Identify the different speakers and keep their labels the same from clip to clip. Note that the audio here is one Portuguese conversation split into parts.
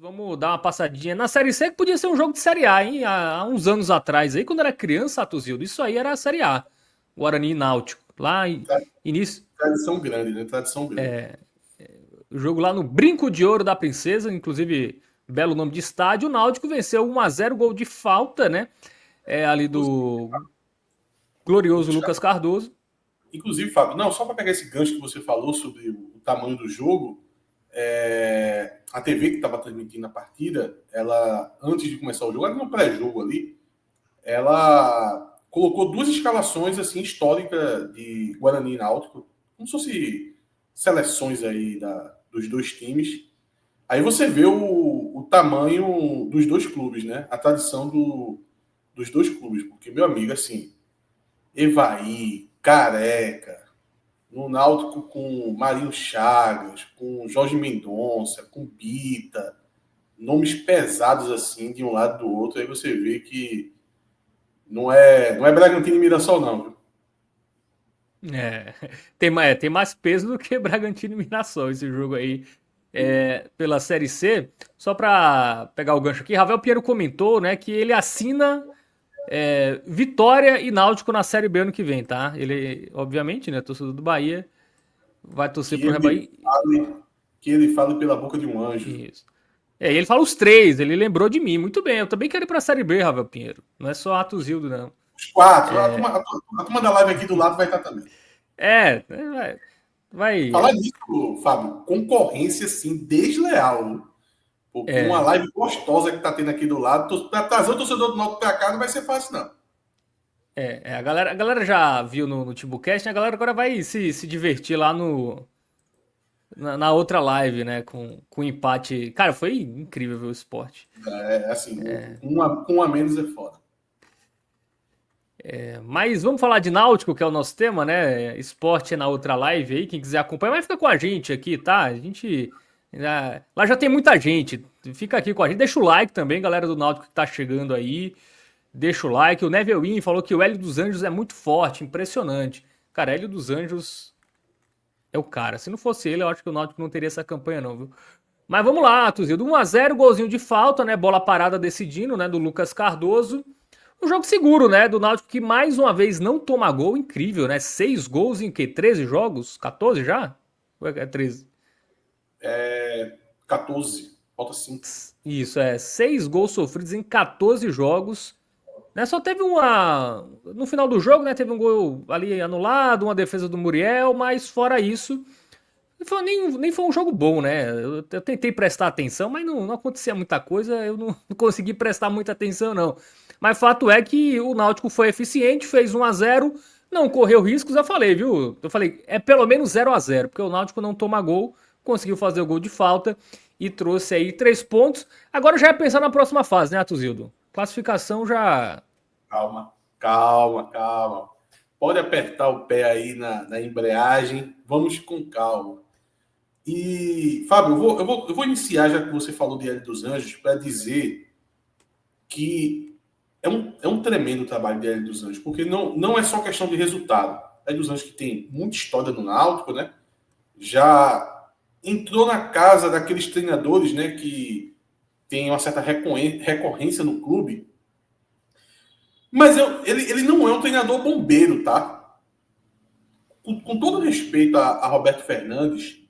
Speaker 1: Vamos dar uma passadinha na Série C, que podia ser um jogo de Série A, hein? Há uns anos atrás, aí, quando era criança, Atuzildo, isso aí era a Série A. Guarani e Náutico. Lá, início,
Speaker 2: Tradição grande, né? Tradição grande.
Speaker 1: o jogo lá no Brinco de Ouro da Princesa, inclusive, belo nome de estádio. O Náutico venceu 1-0, gol de falta, né? Ali do glorioso Lucas Cardoso.
Speaker 2: Inclusive, Fábio, não, só para pegar esse gancho que você falou sobre o tamanho do jogo, a TV que estava transmitindo a partida, ela, antes de começar o jogo, era no pré-jogo ali, ela colocou duas escalações assim históricas de Guarani e Náutico, como se fosse seleções aí dos dois times. Aí você vê o tamanho dos dois clubes, né? A tradição dos dois clubes, porque, meu amigo, assim, Evaí, Careca, no Náutico com Marinho Chagas, com Jorge Mendonça, com Bita, nomes pesados assim, de um lado do outro, aí você vê que não é Bragantino e Mirassol, não. Viu?
Speaker 1: É, tem mais peso do que Bragantino e Mirassol esse jogo aí pela Série C. Só pra pegar o gancho aqui, Ravel Pinheiro comentou, né, que ele assina Vitória e Náutico na Série B ano que vem, tá? Ele, obviamente, né, torcedor do Bahia, vai torcer
Speaker 2: Que
Speaker 1: pro
Speaker 2: ele
Speaker 1: Rebaí.
Speaker 2: fale, que ele fale pela boca de um anjo.
Speaker 1: Isso. E ele fala os três, ele lembrou de mim. Muito bem, eu também quero ir pra Série B, Ravel Pinheiro. Não é só Atuzildo, não.
Speaker 2: Os quatro, a turma da live aqui do lado vai estar também.
Speaker 1: Vai.
Speaker 2: Falar nisso, Fábio, concorrência assim, desleal. Viu? Porque uma
Speaker 1: É,
Speaker 2: live gostosa que tá tendo aqui do lado, para trazer o torcedor do Náutico para cá não vai ser fácil, não.
Speaker 1: a galera já viu no Timbucast, né? A galera agora vai se divertir lá na outra live, né? Com o empate. Cara, foi incrível ver o esporte.
Speaker 2: É assim, com um a menos é foda.
Speaker 1: Mas vamos falar de Náutico, que é o nosso tema, né? Esporte é na outra live aí. Quem quiser acompanhar, vai ficar com a gente aqui, tá? A gente. Lá já tem muita gente. Fica aqui com a gente. Deixa o like também, galera do Náutico que tá chegando aí. Deixa o like. O Neville falou que o Hélio dos Anjos é muito forte, impressionante. Cara, Hélio dos Anjos é o cara. Se não fosse ele, eu acho que o Náutico não teria essa campanha, não, viu? Mas vamos lá, Tuzildo. 1-0, golzinho de falta, né? Bola parada decidindo, né? Do Lucas Cardoso. Um jogo seguro, né? Do Náutico que mais uma vez não toma gol. Incrível, né? 6 gols em que? 13 jogos? 14 já? Ou é 13?
Speaker 2: 14, falta 5.
Speaker 1: Isso, 6 gols sofridos em 14 jogos. Né? Só teve uma. No final do jogo, né? Teve um gol ali anulado, uma defesa do Muriel, mas fora isso. Nem foi um jogo bom, né? Eu tentei prestar atenção, mas não acontecia muita coisa, eu não consegui prestar muita atenção, não. Mas fato é que o Náutico foi eficiente, fez 1-0, não correu riscos, eu falei, viu? Eu falei, é pelo menos 0-0, porque o Náutico não toma gol, conseguiu fazer o gol de falta e trouxe aí 3 pontos. Agora já é pensar na próxima fase, né, Atuzildo? Classificação já.
Speaker 2: Calma, calma, calma. Pode apertar o pé aí na embreagem. Vamos com calma. E, Fábio, eu vou iniciar, já que você falou de Hélio dos Anjos, para dizer que é um tremendo trabalho de Hélio dos Anjos, porque não é só questão de resultado. Hélio dos Anjos que tem muita história no Náutico, né? Já entrou na casa daqueles treinadores, né, que tem uma certa recorrência no clube. Mas ele não é um treinador bombeiro, tá? Com todo respeito a Roberto Fernandes,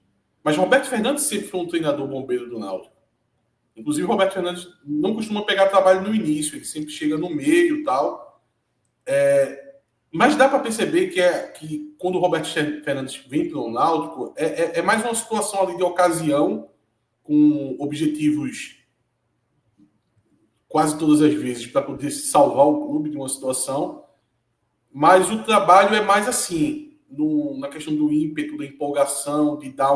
Speaker 2: mas Roberto Fernandes sempre foi um treinador bombeiro do Náutico. Inclusive, Roberto Fernandes não costuma pegar trabalho no início, ele sempre chega no meio e tal. Mas dá para perceber que quando o Roberto Fernandes vem para o Náutico, é mais uma situação ali de ocasião, com objetivos quase todas as vezes para poder salvar o clube de uma situação. Mas o trabalho é mais assim, na questão do ímpeto, da empolgação, de dar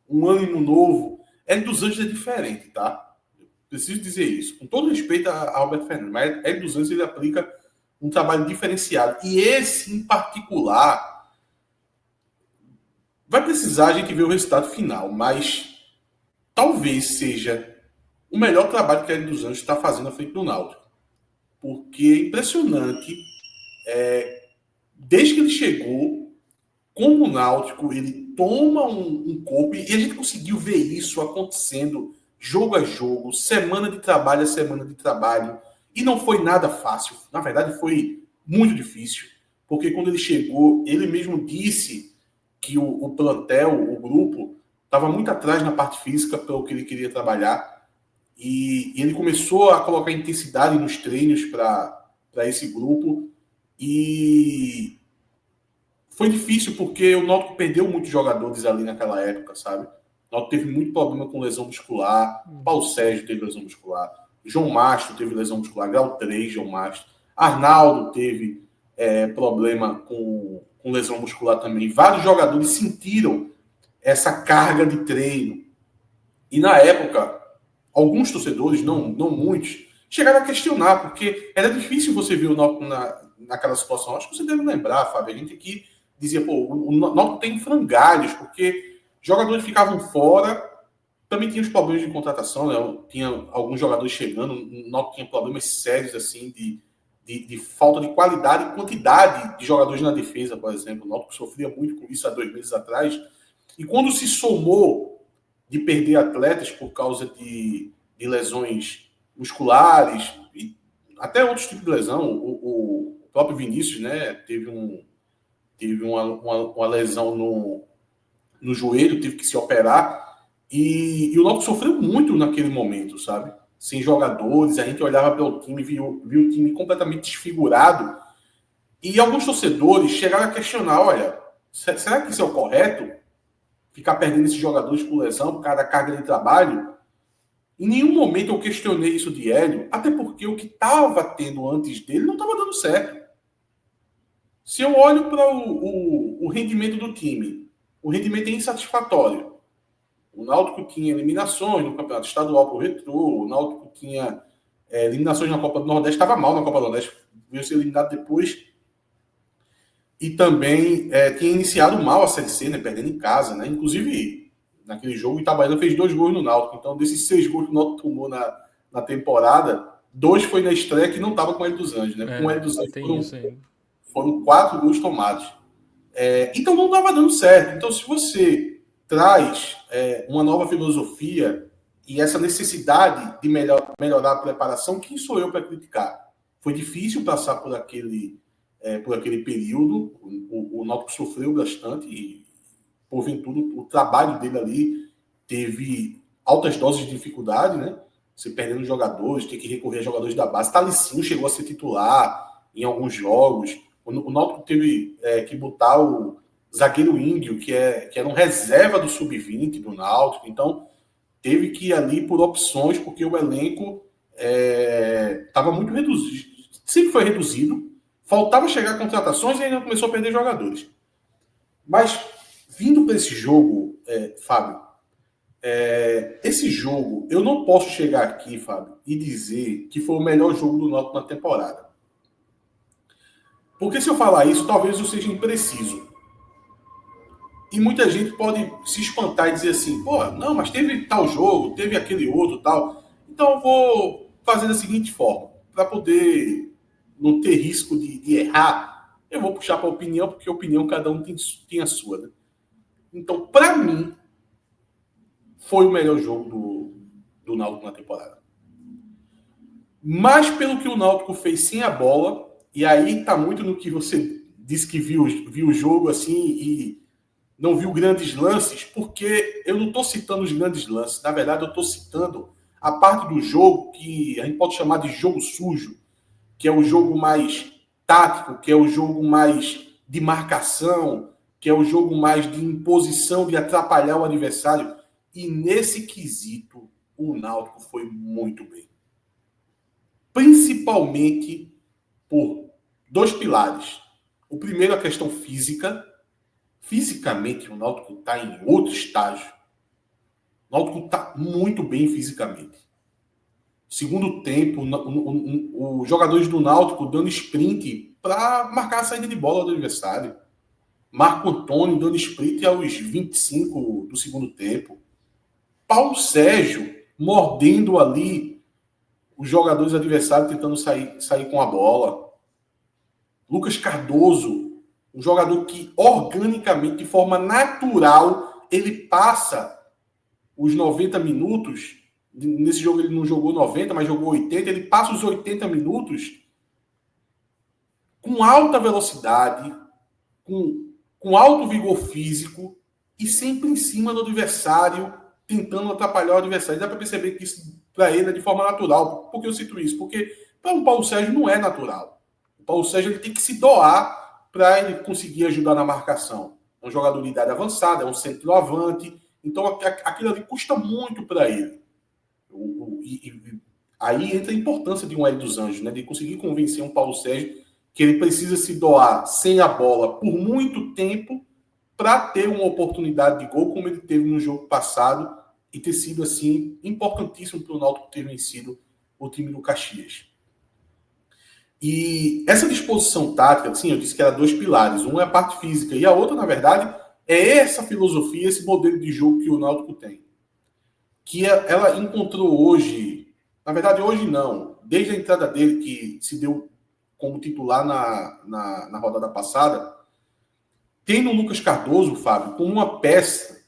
Speaker 2: um ânimo novo. Hélio dos Anjos é diferente, tá? Preciso dizer isso. Com todo respeito a Roberto Fernandes, mas Hélio dos Anjos ele aplica um trabalho diferenciado. E esse, em particular, vai precisar a gente ver o resultado final, mas talvez seja o melhor trabalho que Hélio dos Anjos está fazendo à frente do Náutico. Porque é impressionante, desde que ele chegou, como o Náutico, ele toma um corpo, e a gente conseguiu ver isso acontecendo jogo a jogo, semana de trabalho a semana de trabalho. E não foi nada fácil. Na verdade, foi muito difícil. Porque quando ele chegou, ele mesmo disse que o plantel, o grupo, estava muito atrás na parte física pelo que ele queria trabalhar. E ele começou a colocar intensidade nos treinos para esse grupo. E foi difícil porque o Náutico perdeu muitos jogadores ali naquela época, sabe? O Náutico teve muito problema com lesão muscular. Paulo Sérgio teve lesão muscular. João Mastro teve lesão muscular. Grau 3, João Mastro. Arnaldo teve problema com lesão muscular também. Vários jogadores sentiram essa carga de treino. E na época, alguns torcedores, não muitos, chegaram a questionar, porque era difícil você ver o Náutico naquela situação. Acho que você deve lembrar, Fábio. A gente aqui dizia, pô, o Náutico tem frangalhos, porque jogadores ficavam fora. Também tinha os problemas de contratação, né? Tinha alguns jogadores chegando, o Náutico tinha problemas sérios, assim, de falta de qualidade e quantidade de jogadores na defesa, por exemplo. O Náutico sofria muito com isso há 2 meses atrás. E quando se somou de perder atletas por causa de lesões musculares, e até outros tipos de lesão, o próprio Vinícius, né, teve uma lesão no joelho, teve que se operar, e o Náutico sofreu muito naquele momento, sabe? Sem jogadores, a gente olhava pelo time, viu o time completamente desfigurado, e alguns torcedores chegaram a questionar, olha, será que isso é o correto? Ficar perdendo esses jogadores por lesão, por causa da carga de trabalho? Em nenhum momento eu questionei isso de Hélio, até porque o que estava tendo antes dele não estava dando certo. Se eu olho para o rendimento do time, o rendimento é insatisfatório. O Náutico tinha eliminações no Campeonato Estadual para o Retrô, o Náutico tinha eliminações na Copa do Nordeste, estava mal na Copa do Nordeste, veio ser eliminado depois. E também tinha iniciado mal a Série C, né, perdendo em casa, né? Inclusive, naquele jogo, o Itabaiana fez 2 gols no Náutico. Então, desses 6 gols que o Náutico tomou na temporada, 2 foi na estreia que não estava com o Hélio dos Anjos, né? Com o Hélio dos Anjos foram 4 gols tomados. Então, não estava dando certo. Então, se você traz uma nova filosofia e essa necessidade de melhorar a preparação, quem sou eu para criticar? Foi difícil passar por aquele período, o Náutico sofreu bastante e, porventura, o trabalho dele ali teve altas doses de dificuldade, né? Você perdendo jogadores, tem que recorrer a jogadores da base. Talicinho chegou a ser titular em alguns jogos. O Náutico teve que botar o zagueiro Índio, que era um reserva do Sub-20 do Náutico. Então, teve que ir ali por opções, porque o elenco estava muito reduzido. Sempre foi reduzido. Faltava chegar a contratações e ainda começou a perder jogadores. Mas, vindo para esse jogo, Fábio, esse jogo, eu não posso chegar aqui, Fábio, e dizer que foi o melhor jogo do Náutico na temporada. Porque se eu falar isso, talvez eu seja impreciso. E muita gente pode se espantar e dizer assim, pô, não, mas teve tal jogo, teve aquele outro, tal. Então eu vou fazer da seguinte forma, para poder não ter risco de errar, eu vou puxar para a opinião, porque a opinião cada um tem a sua, né? Então, para mim, foi o melhor jogo do Náutico na temporada. Mas pelo que o Náutico fez sem a bola, e aí tá muito no que você disse que viu o jogo assim e não viu grandes lances, porque eu não estou citando os grandes lances. Na verdade, eu estou citando a parte do jogo que a gente pode chamar de jogo sujo, que é o jogo mais tático, que é o jogo mais de marcação, que é o jogo mais de imposição, de atrapalhar o adversário. E nesse quesito, o Náutico foi muito bem. Principalmente por 2 pilares. O primeiro, a questão física. Fisicamente, o Náutico está em outro estágio. O Náutico está muito bem fisicamente. Segundo tempo, os jogadores do Náutico dando sprint para marcar a saída de bola do adversário. Marco Antônio dando sprint aos 25 do segundo tempo. Paulo Sérgio mordendo ali os jogadores adversários tentando sair com a bola. Lucas Cardoso, um jogador que organicamente, de forma natural, ele passa os 90 minutos Nesse jogo ele não jogou 90, mas jogou 80. Ele passa os 80 minutos com alta velocidade, com alto vigor físico e sempre em cima do adversário, tentando atrapalhar o adversário. Dá para perceber que isso para ele é de forma natural. Por que eu cito isso? Porque para o Paulo Sérgio não é natural. O Paulo Sérgio ele tem que se doar para ele conseguir ajudar na marcação. É um jogador de idade avançada, é um centroavante. Então aquilo ali custa muito para ele. Aí entra a importância de um Hélio dos Anjos, né? De conseguir convencer um Paulo Sérgio que ele precisa se doar sem a bola por muito tempo para ter uma oportunidade de gol, como ele teve no jogo passado, e ter sido, assim, importantíssimo para o Náutico ter vencido o time do Caxias. E essa disposição tática, assim, eu disse que era 2 pilares. Um é a parte física e a outra, na verdade, é essa filosofia, esse modelo de jogo que o Náutico tem. Que ela encontrou hoje, na verdade hoje não, desde a entrada dele, que se deu como titular na rodada passada, tem no Lucas Cardoso, Fábio, como uma peça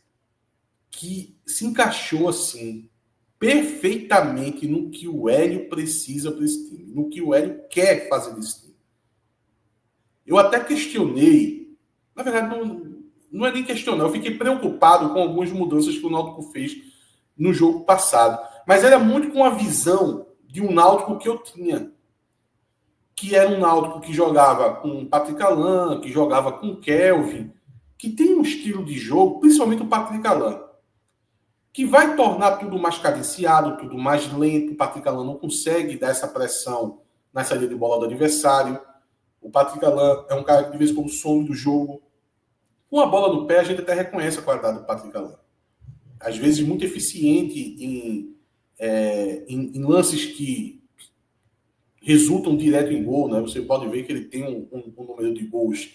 Speaker 2: que se encaixou assim perfeitamente no que o Hélio precisa para esse time, no que o Hélio quer fazer desse time. Eu até questionei, na verdade não é nem questionar, eu fiquei preocupado com algumas mudanças que o Náutico fez no jogo passado, mas era muito com a visão de um Náutico que eu tinha, que era um Náutico que jogava com Patrick Alain, que jogava com Kelvin, que tem um estilo de jogo, principalmente o Patrick Alain, que vai tornar tudo mais cadenciado, tudo mais lento. O Patrick Alain não consegue dar essa pressão na saída de bola do adversário. O Patrick Alain é um cara que de vez em quando some do jogo. Com a bola no pé, a gente até reconhece a qualidade do Patrick Alain. Às vezes muito eficiente em lances que resultam direto em gol, né? Você pode ver que ele tem um número de gols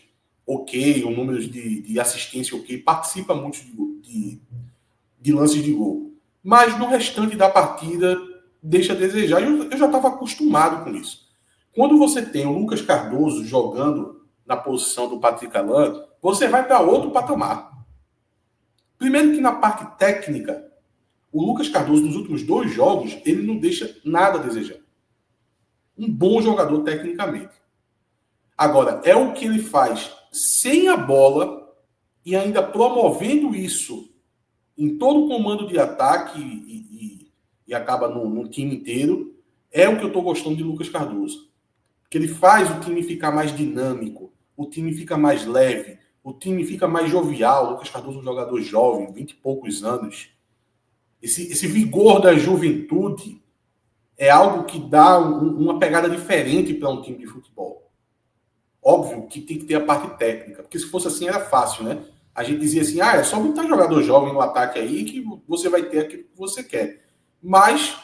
Speaker 2: ok, um número de assistência ok, participa muito de lances de gol. Mas no restante da partida deixa a desejar. Eu já estava acostumado com isso. Quando você tem o Lucas Cardoso jogando na posição do Patrick Alain, você vai para outro patamar. Primeiro que na parte técnica, o Lucas Cardoso nos últimos 2 jogos, ele não deixa nada a desejar. Um bom jogador tecnicamente. Agora, é o que ele faz sem a bola e ainda promovendo isso em todo o comando de ataque e acaba no time inteiro, é o que eu estou gostando de Lucas Cardoso. Porque ele faz o time ficar mais dinâmico, o time fica mais leve, o time fica mais jovial. O Lucas Cardoso é um jogador jovem, 20 e poucos anos. Esse vigor da juventude é algo que dá uma pegada diferente para um time de futebol. Óbvio que tem que ter a parte técnica, porque se fosse assim era fácil, né? A gente dizia assim, é só botar jogador jovem no ataque aí que você vai ter aquilo que você quer. Mas,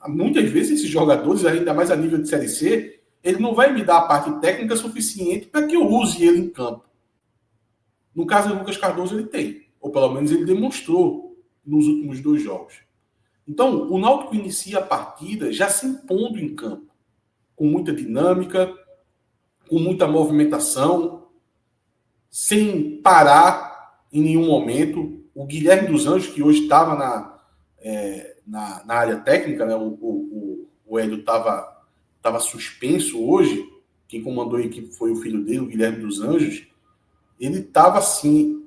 Speaker 2: muitas vezes, esses jogadores, ainda mais a nível de Série C, ele não vai me dar a parte técnica suficiente para que eu use ele em campo. No caso do Lucas Cardoso, ele tem. Ou pelo menos ele demonstrou nos últimos 2 jogos. Então, o Náutico inicia a partida já se impondo em campo, com muita dinâmica, com muita movimentação, sem parar em nenhum momento. O Guilherme dos Anjos, que hoje estava na área técnica, né? O Hélio estava suspenso hoje. Quem comandou a equipe foi o filho dele, o Guilherme dos Anjos. Ele estava, assim,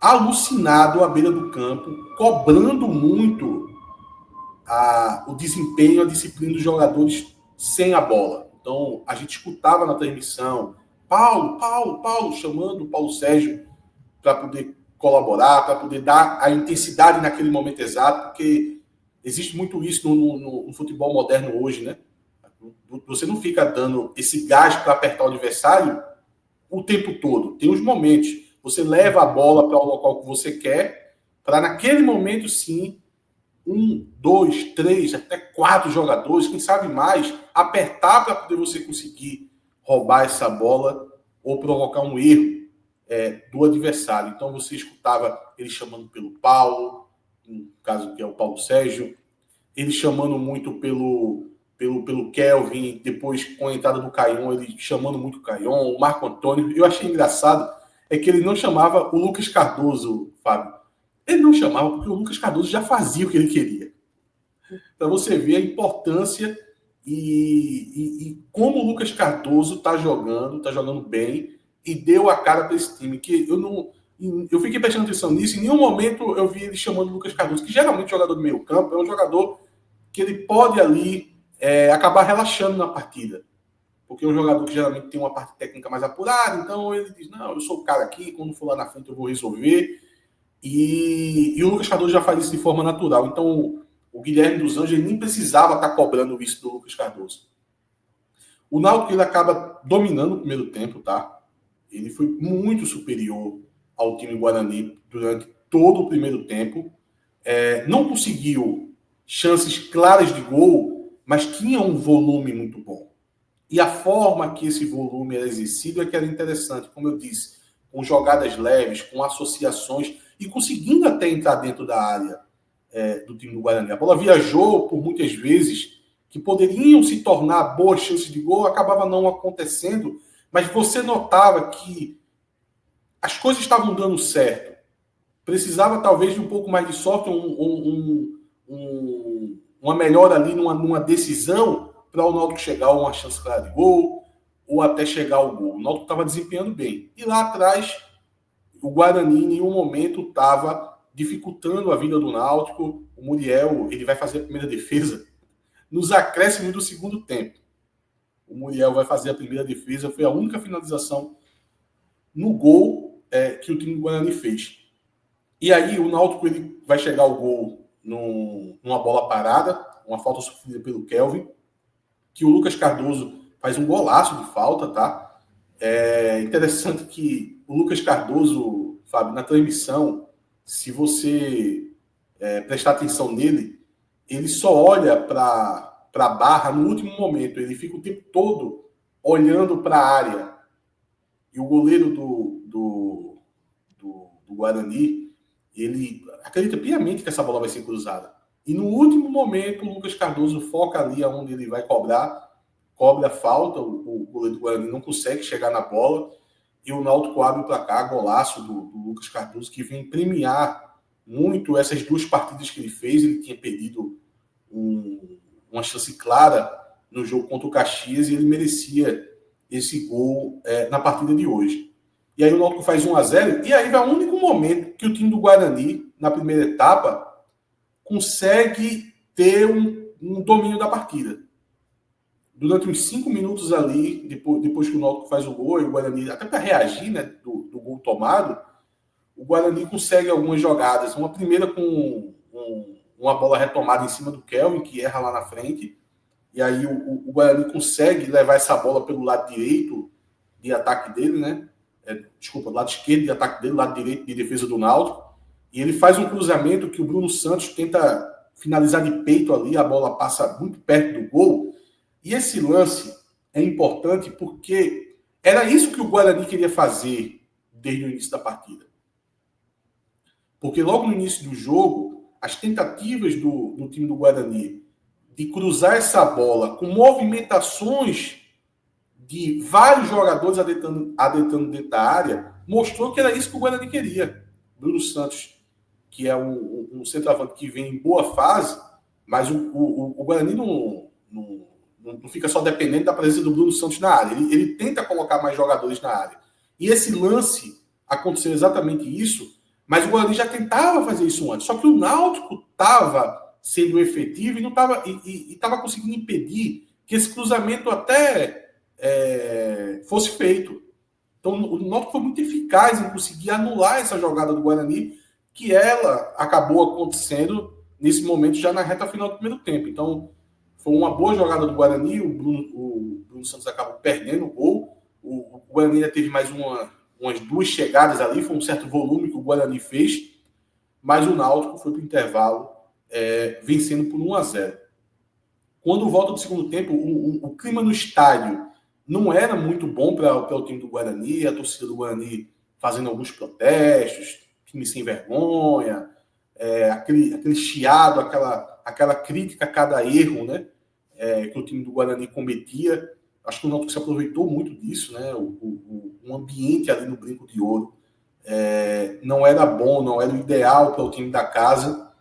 Speaker 2: alucinado à beira do campo, cobrando muito o desempenho, a disciplina dos jogadores sem a bola. Então, a gente escutava na transmissão Paulo, chamando o Paulo Sérgio para poder colaborar, para poder dar a intensidade naquele momento exato, porque existe muito isso no futebol moderno hoje, né? Você não fica dando esse gás para apertar o adversário o tempo todo. Tem os momentos. Você leva a bola para o local que você quer, para naquele momento, sim, 1, 2, 3, até 4 jogadores, quem sabe mais, apertar para poder você conseguir roubar essa bola ou provocar um erro do adversário. Então você escutava ele chamando pelo Paulo, no caso que é o Paulo Sérgio, ele chamando muito pelo Kelvin, depois com a entrada do Caion, ele chamando muito o Caion, o Marco Antônio. Eu achei engraçado é que ele não chamava o Lucas Cardoso, Fábio. Ele não chamava porque o Lucas Cardoso já fazia o que ele queria. Para você ver a importância e como o Lucas Cardoso está jogando bem e deu a cara para esse time. Que eu não. Eu fiquei prestando atenção nisso, em nenhum momento eu vi ele chamando o Lucas Cardoso, que geralmente jogador do meio campo é um jogador que ele pode ali acabar relaxando na partida. Porque é um jogador que geralmente tem uma parte técnica mais apurada, então ele diz, não, eu sou o cara aqui, quando for lá na frente eu vou resolver. E o Lucas Cardoso já faz isso de forma natural. Então, o Guilherme dos Anjos nem precisava estar cobrando isso do Lucas Cardoso. O Náutico ele acaba dominando o primeiro tempo, tá? Ele foi muito superior ao time Guarani durante todo o primeiro tempo. Não conseguiu chances claras de gol, mas tinha um volume muito bom. E a forma que esse volume era exercido é que era interessante, como eu disse, com jogadas leves, com associações e conseguindo até entrar dentro da área do time do Guarani. A bola viajou por muitas vezes que poderiam se tornar boas chances de gol, acabava não acontecendo, mas você notava que as coisas estavam dando certo. Precisava talvez de um pouco mais de sorte, uma melhora ali numa decisão para o Náutico chegar a uma chance clara de gol ou até chegar ao gol. O Náutico estava desempenhando bem. E lá atrás, o Guarani em nenhum momento estava dificultando a vida do Náutico. O Muriel ele vai fazer a primeira defesa nos acréscimos do segundo tempo. O Muriel vai fazer a primeira defesa. Foi a única finalização no gol que o time do Guarani fez. E aí o Náutico ele vai chegar ao gol numa bola parada, uma falta sofrida pelo Kelvin, que o Lucas Cardoso faz um golaço de falta, tá? É interessante que o Lucas Cardoso, Fábio, na transmissão, se você prestar atenção nele, ele só olha para a barra no último momento, ele fica o tempo todo olhando para a área. E o goleiro do Guarani, ele acredita piamente que essa bola vai ser cruzada. E no último momento, o Lucas Cardoso foca ali onde ele vai cobra a falta, o goleiro do Guarani não consegue chegar na bola, e o Náutico abre o placar, golaço do Lucas Cardoso, que vem premiar muito essas duas partidas que ele fez. Ele tinha perdido uma chance clara no jogo contra o Caxias, e ele merecia esse gol na partida de hoje. E aí o Náutico faz 1-0, e aí vai o único momento que o time do Guarani, na primeira etapa, consegue ter um domínio da partida. Durante uns 5 minutos ali, depois que o Náutico faz o gol, e o Guarani, até para reagir, né, do gol tomado, o Guarani consegue algumas jogadas. Uma primeira com uma bola retomada em cima do Kelvin, que erra lá na frente, e aí o Guarani consegue levar essa bola pelo lado direito de ataque dele, né? Do lado esquerdo de ataque dele, lado direito de defesa do Náutico, e ele faz um cruzamento que o Bruno Santos tenta finalizar de peito ali, a bola passa muito perto do gol, e esse lance é importante porque era isso que o Guarani queria fazer desde o início da partida. Porque logo no início do jogo, as tentativas do time do Guarani de cruzar essa bola com movimentações de vários jogadores adentrando dentro da área, mostrou que era isso que o Guarani queria. Bruno Santos, que é um centroavante que vem em boa fase, mas o Guarani não fica só dependendo da presença do Bruno Santos na área. Ele tenta colocar mais jogadores na área. E esse lance aconteceu exatamente isso, mas o Guarani já tentava fazer isso antes. Só que o Náutico estava sendo efetivo e não estava conseguindo impedir que esse cruzamento até fosse feito. Então o Náutico foi muito eficaz em conseguir anular essa jogada do Guarani, que ela acabou acontecendo nesse momento já na reta final do primeiro tempo. Então foi uma boa jogada do Guarani, o Bruno Santos acabou perdendo o gol, o Guarani ainda teve mais umas duas chegadas ali, foi um certo volume que o Guarani fez, mas o Náutico foi para o intervalo vencendo por 1-0. Quando volta do segundo tempo, o clima no estádio não era muito bom para o time do Guarani, a torcida do Guarani fazendo alguns protestos, time sem vergonha, aquele chiado, aquela crítica a cada erro, né, que o time do Guarani cometia. Acho que o Náutico se aproveitou muito disso, né, o ambiente ali no Brinco de Ouro não era bom, não era o ideal para o time da casa,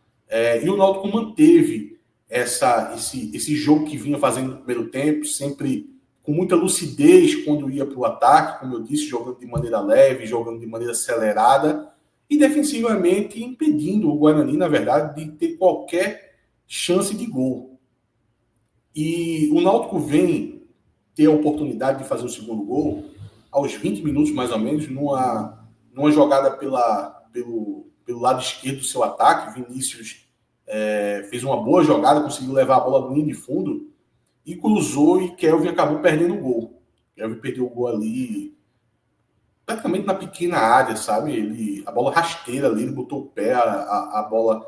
Speaker 2: e o Náutico manteve esse jogo que vinha fazendo no primeiro tempo, sempre com muita lucidez quando ia para o ataque, como eu disse, jogando de maneira leve, jogando de maneira acelerada, e defensivamente impedindo o Guarani, na verdade, de ter qualquer chance de gol. E o Náutico vem ter a oportunidade de fazer o segundo gol aos 20 minutos, mais ou menos, numa jogada pelo lado esquerdo do seu ataque. Vinícius fez uma boa jogada, conseguiu levar a bola no linha de fundo e cruzou, e Kelvin acabou perdendo o gol. Kelvin perdeu o gol ali praticamente na pequena área, sabe? A bola rasteira ali, ele botou o pé, a bola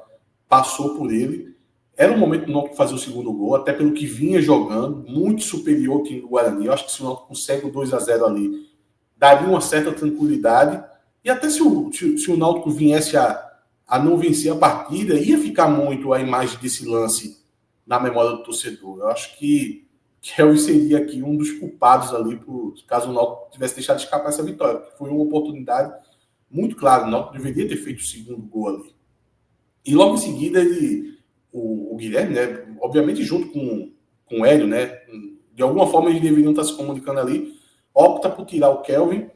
Speaker 2: passou por ele. Era o momento do Náutico fazer o segundo gol, até pelo que vinha jogando, muito superior ao time do Guarani. Eu acho que se o Náutico consegue o 2-0 ali, daria uma certa tranquilidade. E até se o Náutico viesse a não vencer a partida, ia ficar muito a imagem desse lance na memória do torcedor. Eu acho que Kelvin seria aqui um dos culpados ali, caso o Náutico tivesse deixado escapar essa vitória, porque foi uma oportunidade muito clara. O Náutico deveria ter feito o segundo gol ali. E logo em seguida, o Guilherme, né, obviamente junto com o Hélio, né, de alguma forma eles deveriam estar se comunicando ali, opta por tirar o Kelvin,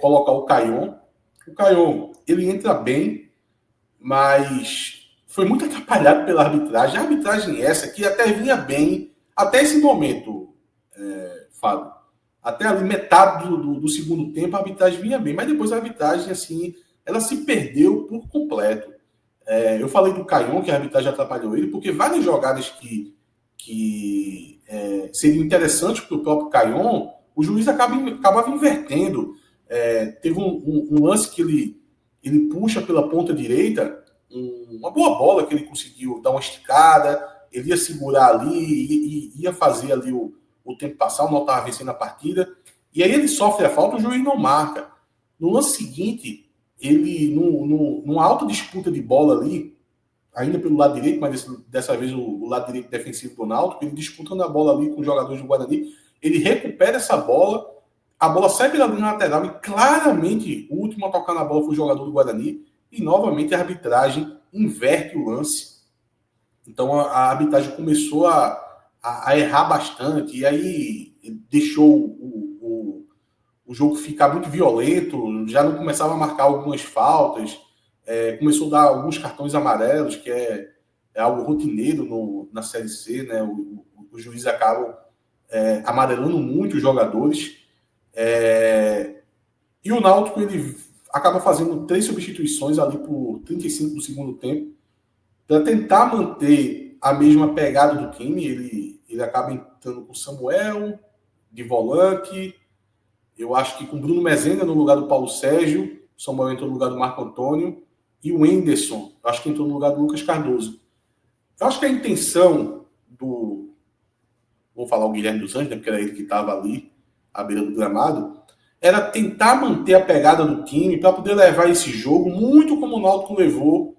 Speaker 2: colocar o Caion. O Caion, ele entra bem, mas foi muito atrapalhado pela arbitragem. A arbitragem essa que até vinha bem, até esse momento, Fábio. Até ali metade do segundo tempo a arbitragem vinha bem, mas depois a arbitragem, assim, ela se perdeu por completo. Eu falei do Caion, que a arbitragem atrapalhou ele, porque várias jogadas que seriam interessantes para o próprio Caion, o juiz acabava invertendo. Teve um lance que ele puxa pela ponta direita, uma boa bola que ele conseguiu dar uma esticada, ele ia segurar ali e ia fazer ali o tempo passar, o Náutico estava vencendo a partida, e aí ele sofre a falta, o juiz não marca. No lance seguinte, ele, numa alta disputa de bola ali, ainda pelo lado direito, mas dessa vez o lado direito defensivo do Náutico, ele disputando a bola ali com os jogadores do Guarani, ele recupera essa bola, a bola sai pela linha lateral e claramente o último a tocar na bola foi o jogador do Guarani, e novamente a arbitragem inverte o lance. Então a arbitragem começou a errar bastante, e aí deixou o jogo ficar muito violento, já não começava a marcar algumas faltas, começou a dar alguns cartões amarelos, que é algo rotineiro na Série C, né? Os juízes acabam amarelando muito os jogadores, e o Náutico ele acaba fazendo 3 substituições ali por 35 do segundo tempo, para tentar manter a mesma pegada do time. Ele acaba entrando com o Samuel de volante, eu acho que com Bruno Mezenga no lugar do Paulo Sérgio, o Samuel entrou no lugar do Marco Antônio, e o Enderson, acho que entrou no lugar do Lucas Cardoso. Eu acho que a intenção vou falar o Guilherme dos Anjos, né, porque era ele que estava ali, à beira do gramado, era tentar manter a pegada do time para poder levar esse jogo, muito como o Náutico levou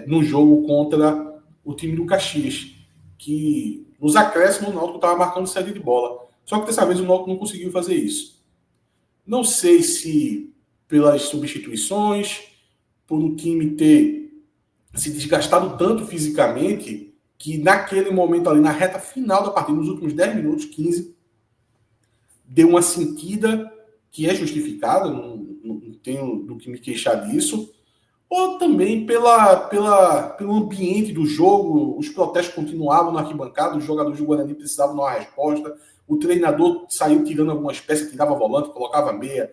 Speaker 2: no jogo contra o time do Caxias, que nos acréscimos o Náutico estava marcando saída de bola. Só que dessa vez o Náutico não conseguiu fazer isso. Não sei se pelas substituições, por o time ter se desgastado tanto fisicamente, que naquele momento ali, na reta final da partida, nos últimos 10 minutos, 15, deu uma sentida que é justificada, não tenho do que me queixar disso, ou também pelo ambiente do jogo. Os protestos continuavam na arquibancada, os jogadores do Guarani precisavam dar uma resposta, o treinador saiu tirando algumas peças, tirava volante, colocava meia,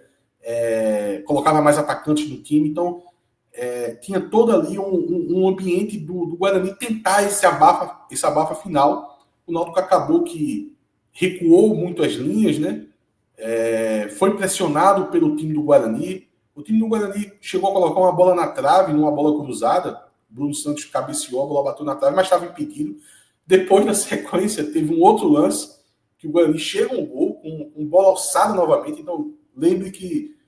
Speaker 2: colocava mais atacantes no time, então tinha todo ali um ambiente do Guarani tentar esse abafa final. O Náutico acabou que recuou muito as linhas, né? Foi pressionado pelo time do Guarani. O time do Guarani chegou a colocar uma bola na trave, numa bola cruzada. Bruno Santos cabeceou, a bola bateu na trave, mas estava impedido. Depois, na sequência, teve um outro lance, que o Guarani chega um gol, com bola alçada novamente. Então, lembre que...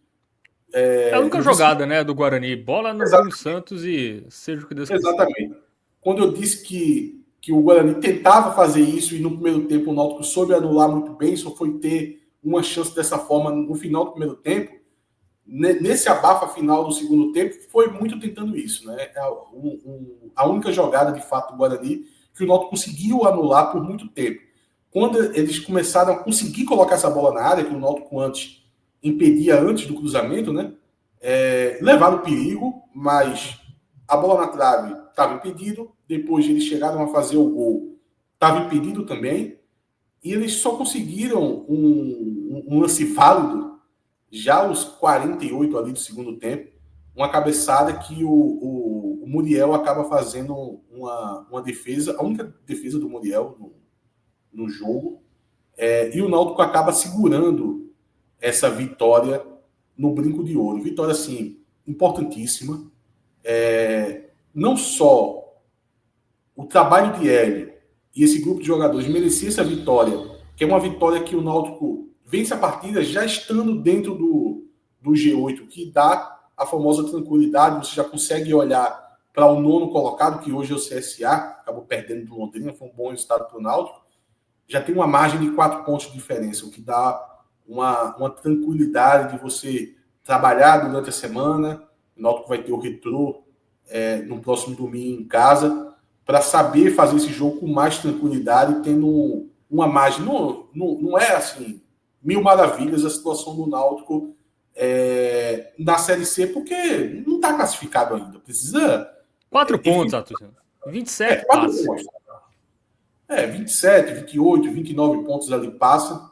Speaker 1: É a única jogada, né, do Guarani. Bola no Bruno Santos e seja o que Deus quiser.
Speaker 2: Exatamente. Quando eu disse que o Guarani tentava fazer isso e no primeiro tempo o Náutico soube anular muito bem, só foi ter uma chance dessa forma no final do primeiro tempo, nesse abafa final do segundo tempo, foi muito tentando isso, né? A única jogada, de fato, do Guarani que o Náutico conseguiu anular por muito tempo. Quando eles começaram a conseguir colocar essa bola na área, que o Náutico antes impedia antes do cruzamento, né? Levaram perigo, mas a bola na trave estava impedido. Depois eles chegaram a fazer o gol, estava impedido também. E eles só conseguiram um lance válido já aos 48 ali do segundo tempo, uma cabeçada que o Muriel acaba fazendo uma defesa, a única defesa do Muriel no jogo, e o Náutico acaba segurando essa vitória no Brinco de Ouro. Vitória, assim, importantíssima. Não só o trabalho de Hélio e esse grupo de jogadores merecia essa vitória, que é uma vitória que o Náutico vence a partida já estando dentro do G8, que dá a famosa tranquilidade, você já consegue olhar para o nono colocado, que hoje é o CSA, acabou perdendo do Londrina, foi um bom resultado para o Náutico, já tem uma margem de 4 pontos de diferença, o que dá uma tranquilidade de você trabalhar durante a semana. O Náutico vai ter o Retrô no próximo domingo em casa, para saber fazer esse jogo com mais tranquilidade, tendo uma margem. Não é assim, mil maravilhas a situação do Náutico na Série C, porque não está classificado ainda. Precisa.
Speaker 1: 4 pontos, Arthur. 27 passa.
Speaker 2: 27, 28, 29 pontos ali passa.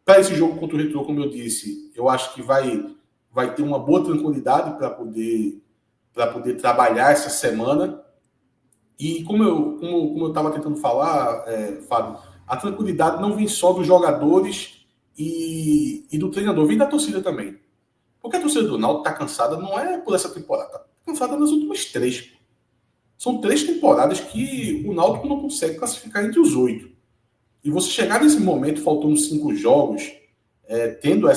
Speaker 2: Para esse jogo contra o Retrô, como eu disse, eu acho que vai ter uma boa tranquilidade para poder trabalhar essa semana. E como eu estava tentando falar, Fábio, a tranquilidade não vem só dos jogadores e do treinador, vem da torcida também. Porque a torcida do Náutico está cansada, não é por essa temporada, está cansada nas últimas 3. São 3 temporadas que o Náutico não consegue classificar entre os 8. E você chegar nesse momento, faltando 5 jogos, tendo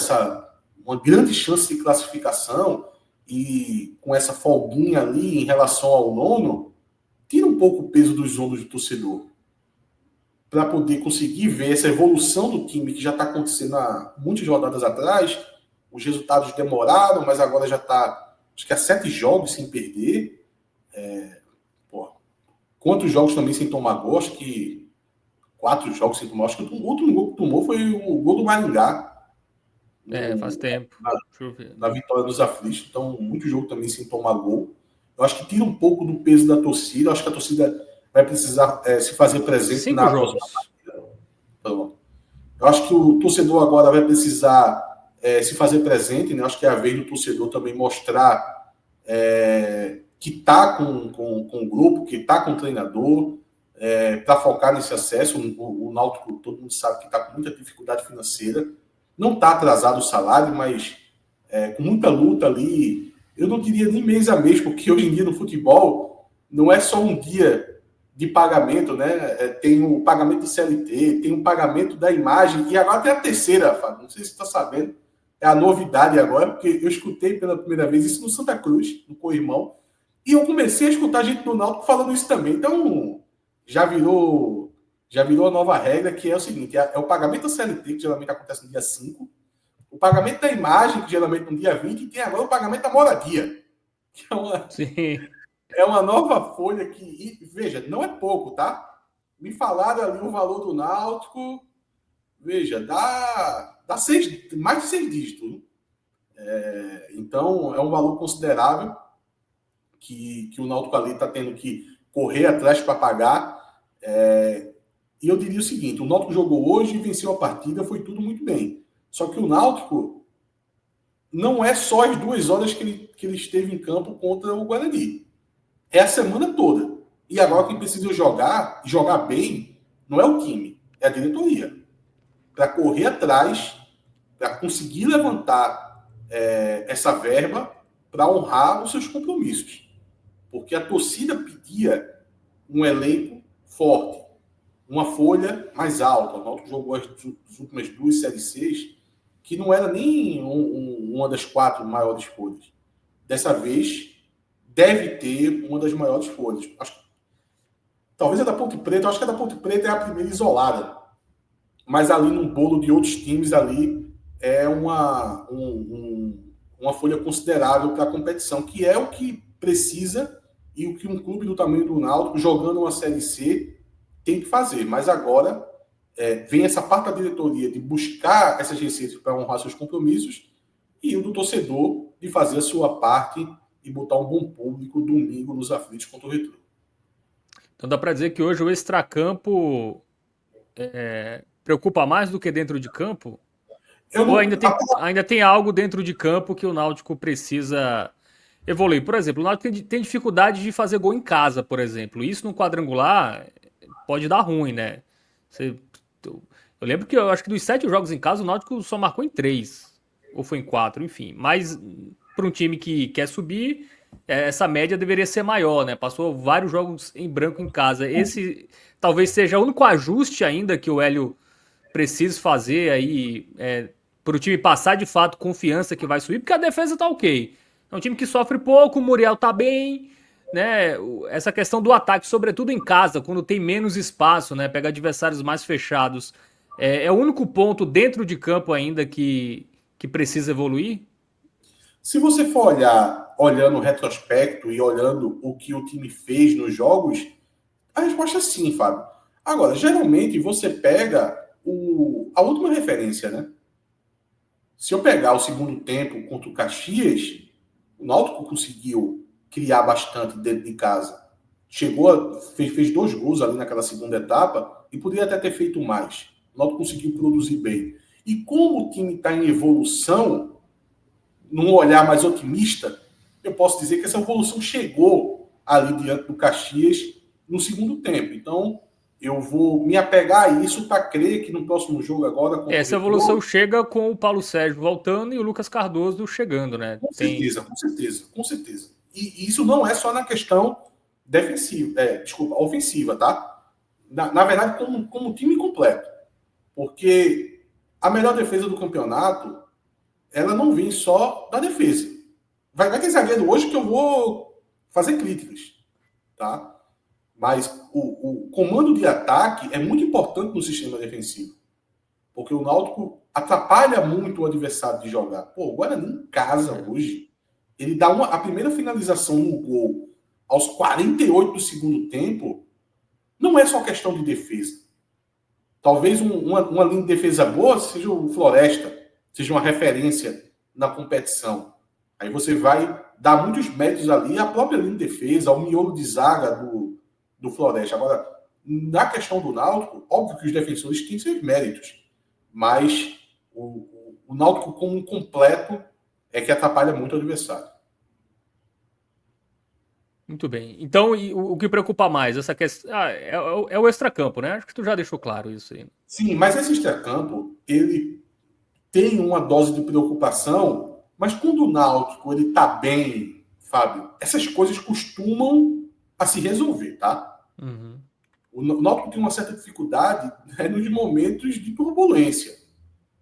Speaker 2: uma grande chance de classificação e com essa folguinha ali em relação ao nono, tira um pouco o peso dos ombros do torcedor para poder conseguir ver essa evolução do time que já está acontecendo há muitas rodadas atrás. Os resultados demoraram, mas agora já está, acho que há 7 jogos sem perder. Quantos jogos também sem tomar gol? Acho que 4 jogos sem tomar. Acho que o último gol que tomou foi o gol do Maringá.
Speaker 1: Faz tempo.
Speaker 2: Na vitória dos aflitos. Então, muito jogo também sem tomar gol. Eu acho que tira um pouco do peso da torcida. Eu acho que a torcida vai precisar se fazer presente
Speaker 1: 5
Speaker 2: na
Speaker 1: jogos.
Speaker 2: Eu acho que o torcedor agora vai precisar se fazer presente, né? Eu acho que é a vez do torcedor também mostrar que está com o grupo, que está com o treinador, para focar nesse acesso. O Náutico, todo mundo sabe que está com muita dificuldade financeira. Não está atrasado o salário, mas com muita luta ali. Eu não diria nem mês a mês, porque hoje em dia no futebol não é só um dia de pagamento, né? Tem o pagamento do CLT, tem o pagamento da imagem, e agora tem a terceira, Fábio, não sei se você está sabendo, é a novidade agora, porque eu escutei pela primeira vez isso no Santa Cruz, no Corrimão, e eu comecei a escutar gente do Náutico falando isso também. Então, já virou a nova regra, que é o seguinte, é o pagamento da CLT, que geralmente acontece no dia 5, o pagamento da imagem, que geralmente no dia 20, e tem agora o pagamento da moradia. Que é uma nova folha que, veja, não é pouco, tá? Me falaram ali o valor do Náutico, veja, dá mais de 6 dígitos. Então, é um valor considerável que o Náutico ali está tendo que correr atrás para pagar. E eu diria o seguinte, o Náutico jogou hoje e venceu a partida, foi tudo muito bem. Só que o Náutico não é só as 2 horas que ele esteve em campo contra o Guarani. É a semana toda. E agora quem precisa jogar bem, não é o time, é a diretoria. Para correr atrás, para conseguir levantar essa verba para honrar os seus compromissos. Porque a torcida pedia um elenco forte, uma folha mais alta. O Náutico jogou as últimas 2 Série Cs, que não era nem uma das 4 maiores folhas. Dessa vez, deve ter uma das maiores folhas. Talvez a da Ponte Preta, acho que a da Ponte Preta é a primeira isolada. Mas ali no bolo de outros times ali, é uma folha considerável para a competição, que é o que precisa e o que um clube do tamanho do Náutico, jogando uma Série C, tem que fazer. Mas agora vem essa parte da diretoria de buscar essas receitas para honrar seus compromissos e o do torcedor de fazer a sua parte e botar um bom público domingo nos aflitos contra o Retrô.
Speaker 1: Então dá para dizer que hoje o extracampo preocupa mais do que dentro de campo? Ou ainda tem algo dentro de campo que o Náutico precisa evoluir? Por exemplo, o Náutico tem dificuldade de fazer gol em casa, por exemplo. Isso no quadrangular pode dar ruim, né? Você, eu lembro que eu acho que dos 7 jogos em casa, o Náutico só marcou em 3. Ou foi em 4, enfim. Mas para um time que quer subir, essa média deveria ser maior, né? Passou vários jogos em branco em casa. Esse talvez seja o único ajuste ainda que o Hélio precisa fazer aí para o time passar de fato confiança que vai subir, porque a defesa tá ok. É um time que sofre pouco, o Muriel tá bem, né? Essa questão do ataque, sobretudo em casa, quando tem menos espaço, né? Pega adversários mais fechados. É o único ponto dentro de campo ainda que precisa evoluir?
Speaker 2: Se você for olhando o retrospecto e olhando o que o time fez nos jogos, a resposta é sim, Fábio. Agora, geralmente você pega a última referência, né? Se eu pegar o segundo tempo contra o Caxias, o Náutico conseguiu criar bastante dentro de casa. Fez 2 gols ali naquela segunda etapa e poderia até ter feito mais. O Náutico conseguiu produzir bem. E como o time está em evolução, num olhar mais otimista, eu posso dizer que essa evolução chegou ali diante do Caxias no segundo tempo. Então, eu vou me apegar a isso para crer que no próximo jogo agora...
Speaker 1: Essa evolução chega com o Paulo Sérgio voltando e o Lucas Cardoso chegando, né?
Speaker 2: Com certeza, com certeza, com certeza. E isso não é só na questão defensiva, ofensiva, tá? Na verdade, como time completo. Porque a melhor defesa do campeonato, ela não vem só da defesa. Vai ter zagueiro hoje que eu vou fazer críticas, tá? Mas o comando de ataque é muito importante no sistema defensivo. Porque o Náutico atrapalha muito o adversário de jogar. Pô, o Guarani em casa hoje, ele dá a primeira finalização no gol aos 48 do segundo tempo, não é só questão de defesa. Talvez uma linha de defesa boa seja o Floresta, seja uma referência na competição. Aí você vai dar muitos méritos ali à própria linha de defesa, ao miolo de zaga do Floresta. Agora, na questão do Náutico, óbvio que os defensores têm seus méritos, mas o Náutico como um completo é que atrapalha muito o adversário.
Speaker 1: Muito bem. Então, o que preocupa mais? Essa questão. É o extracampo, né? Acho que tu já deixou claro isso aí.
Speaker 2: Sim, mas esse extracampo, ele tem uma dose de preocupação, mas quando o Náutico ele tá bem, Fábio, essas coisas costumam a se resolver, tá?
Speaker 1: Uhum.
Speaker 2: O Náutico tem uma certa dificuldade, né, nos momentos de turbulência.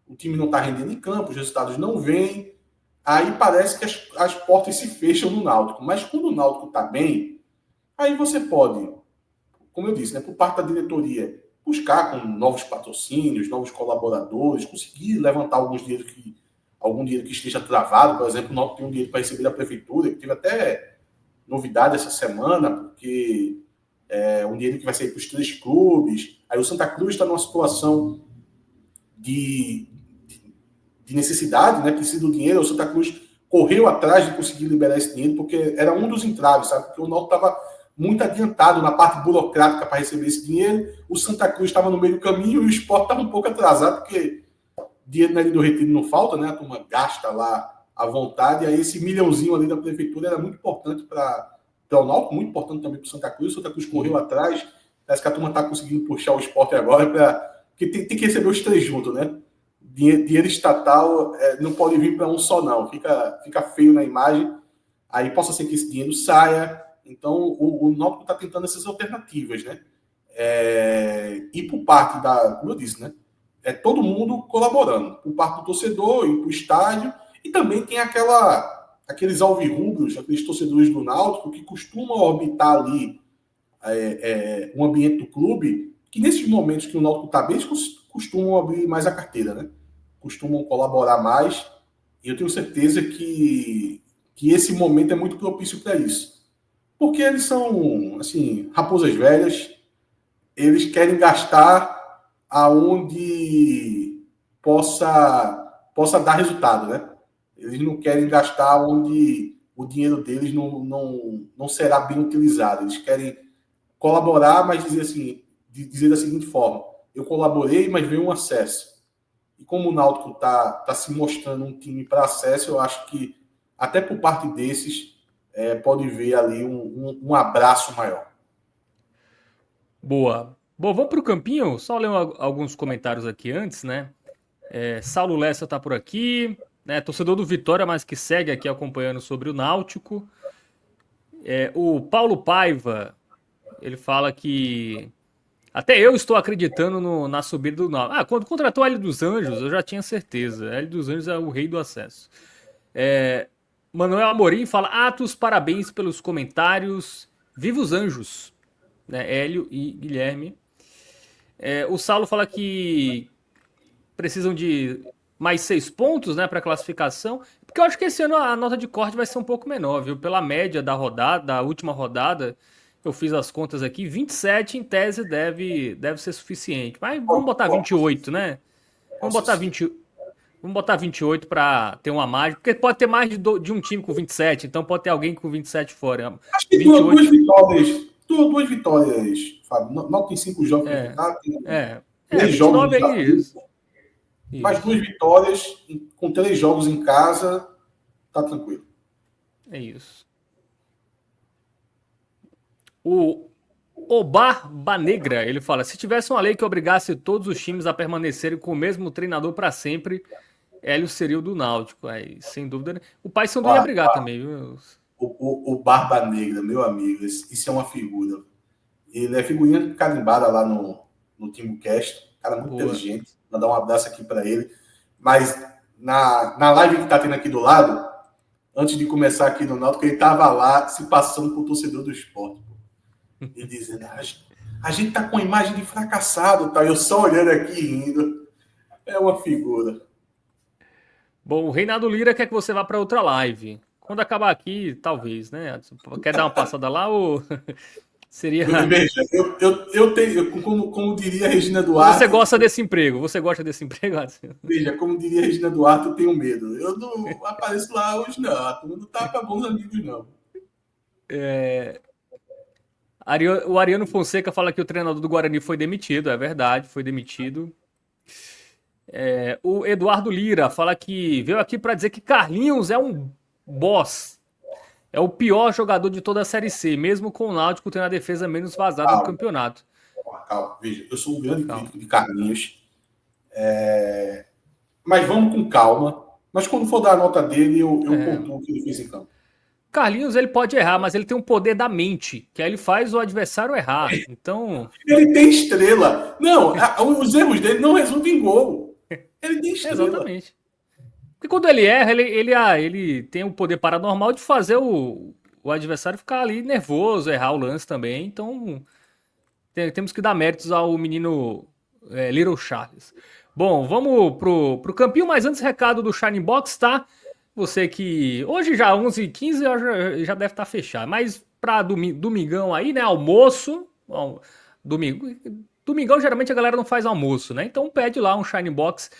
Speaker 2: O time não está rendendo em campo, os resultados não vêm, aí parece que as portas se fecham no Náutico. Mas quando o Náutico está bem, aí você pode, como eu disse, né, por parte da diretoria, buscar com novos patrocínios, novos colaboradores, conseguir levantar algum dinheiro que esteja travado. Por exemplo, o Náutico tem um dinheiro para receber da prefeitura, que teve até novidade essa semana, porque um dinheiro que vai sair para os 3 clubes. Aí o Santa Cruz está numa situação de necessidade, né? Precisa do dinheiro. O Santa Cruz correu atrás de conseguir liberar esse dinheiro, porque era um dos entraves, sabe? Porque o Náutico estava muito adiantado na parte burocrática para receber esse dinheiro. O Santa Cruz estava no meio do caminho e o Sport estava um pouco atrasado, porque dinheiro na Ilha do Retiro não falta, né? A turma gasta lá à vontade. E aí esse milhãozinho ali da prefeitura era muito importante para o Náutico, muito importante também para o Santa Cruz. O Santa Cruz correu atrás. Parece que a turma está conseguindo puxar o Sport agora, porque tem que receber os 3 juntos, né? Dinheiro estatal não pode vir para um só, não. Fica feio na imagem. Aí possa ser que esse dinheiro saia. Então, o Náutico está tentando essas alternativas, né? E por parte como eu disse, né? Todo mundo colaborando. Por parte do torcedor e do estádio. E também tem aqueles alvirrubros, aqueles torcedores do Náutico que costumam orbitar ali o ambiente do clube, que nesses momentos que o Náutico está bem, eles costumam abrir mais a carteira, né? costumam colaborar mais. E eu tenho certeza que esse momento é muito propício para isso. Porque eles são, assim, raposas velhas, eles querem gastar aonde possa dar resultado, né? Eles não querem gastar onde o dinheiro deles não será bem utilizado. Eles querem colaborar, mas dizer da seguinte forma: eu colaborei, mas veio um acesso. E como o Náutico tá se mostrando um time para acesso, eu acho que até por parte desses pode ver ali um abraço maior.
Speaker 1: Boa. Bom, vamos para o campinho? Só ler alguns comentários aqui antes, né? Saulo Lessa tá por aqui, né? Torcedor do Vitória, mas que segue aqui acompanhando sobre o Náutico. O Paulo Paiva, ele fala que até eu estou acreditando na subida do Náutico. Quando contratou a Hélio dos Anjos, eu já tinha certeza. Hélio dos Anjos é o rei do acesso. Manuel Amorim fala: Atos, parabéns pelos comentários. Viva os anjos! Né? Hélio e Guilherme. O Saulo fala que precisam de mais 6 pontos, né, para classificação. Porque eu acho que esse ano a nota de corte vai ser um pouco menor, viu? Pela média da última rodada, eu fiz as contas aqui, 27 em tese deve ser suficiente. Mas vamos botar 28, né? Vamos botar 20, vamos botar 28 para ter uma margem, porque pode ter mais de um time com 27, então pode ter alguém com 27 fora.
Speaker 2: Acho que
Speaker 1: 28...
Speaker 2: duas vitórias, Fábio. Não tem 5 jogos para jogar, tem 3 jogos
Speaker 1: 29 aí, isso.
Speaker 2: Mais 2 vitórias com 3 jogos em casa, tá tranquilo.
Speaker 1: É isso. O Barba Negra, ele fala: se tivesse uma lei que obrigasse todos os times a permanecerem com o mesmo treinador para sempre, Hélio seria o do Náutico. Aí, sem dúvida. O Paysandu ia brigar também, viu?
Speaker 2: O Barba Negra, meu amigo, isso é uma figura. Ele é figurinha carimbada lá no TimbuCast. Cara muito inteligente. Mandar um abraço aqui para ele. Mas na live que tá tendo aqui do lado, antes de começar aqui no Náutico, ele tava lá se passando por torcedor do esporte. E dizendo: a gente tá com a imagem de fracassado, tá? Eu só olhando aqui rindo. É uma figura.
Speaker 1: Bom, o Reinaldo Lira quer que você vá para outra live. Quando acabar aqui, talvez, né? Quer dar uma passada lá ou seria...
Speaker 2: Veja, eu tenho, como diria a Regina Duarte...
Speaker 1: Você gosta desse emprego? Você gosta desse emprego?
Speaker 2: Veja, como diria a Regina Duarte, eu tenho medo. Eu não apareço lá hoje, não. A turma não tá para bons amigos, não.
Speaker 1: O Ariano Fonseca fala que o treinador do Guarani foi demitido. É verdade, foi demitido. O Eduardo Lira fala que veio aqui para dizer que Carlinhos é um boss. É o pior jogador de toda a Série C, mesmo com o Náutico tendo a defesa menos vazada do campeonato.
Speaker 2: Calma. Veja, eu sou um grande crítico de Carlinhos. Mas vamos com calma. Mas quando for dar a nota dele, eu pontuo o que ele fez em campo.
Speaker 1: Carlinhos, ele pode errar, mas ele tem um poder da mente, que aí ele faz o adversário errar. Então...
Speaker 2: Ele tem estrela. Não, os erros dele não resultam em gol. Ele tem estrela.
Speaker 1: Exatamente. Porque quando ele erra, ele tem o poder paranormal de fazer o adversário ficar ali nervoso, errar o lance também. Então, temos que dar méritos ao menino Little Charles. Bom, vamos pro campinho, mas antes recado do Shining Box, tá? Você que... Hoje já 11h15 já deve estar fechado, mas para domingão aí, né? Almoço... Domingão geralmente a galera não faz almoço, né? Então pede lá um Shining Box.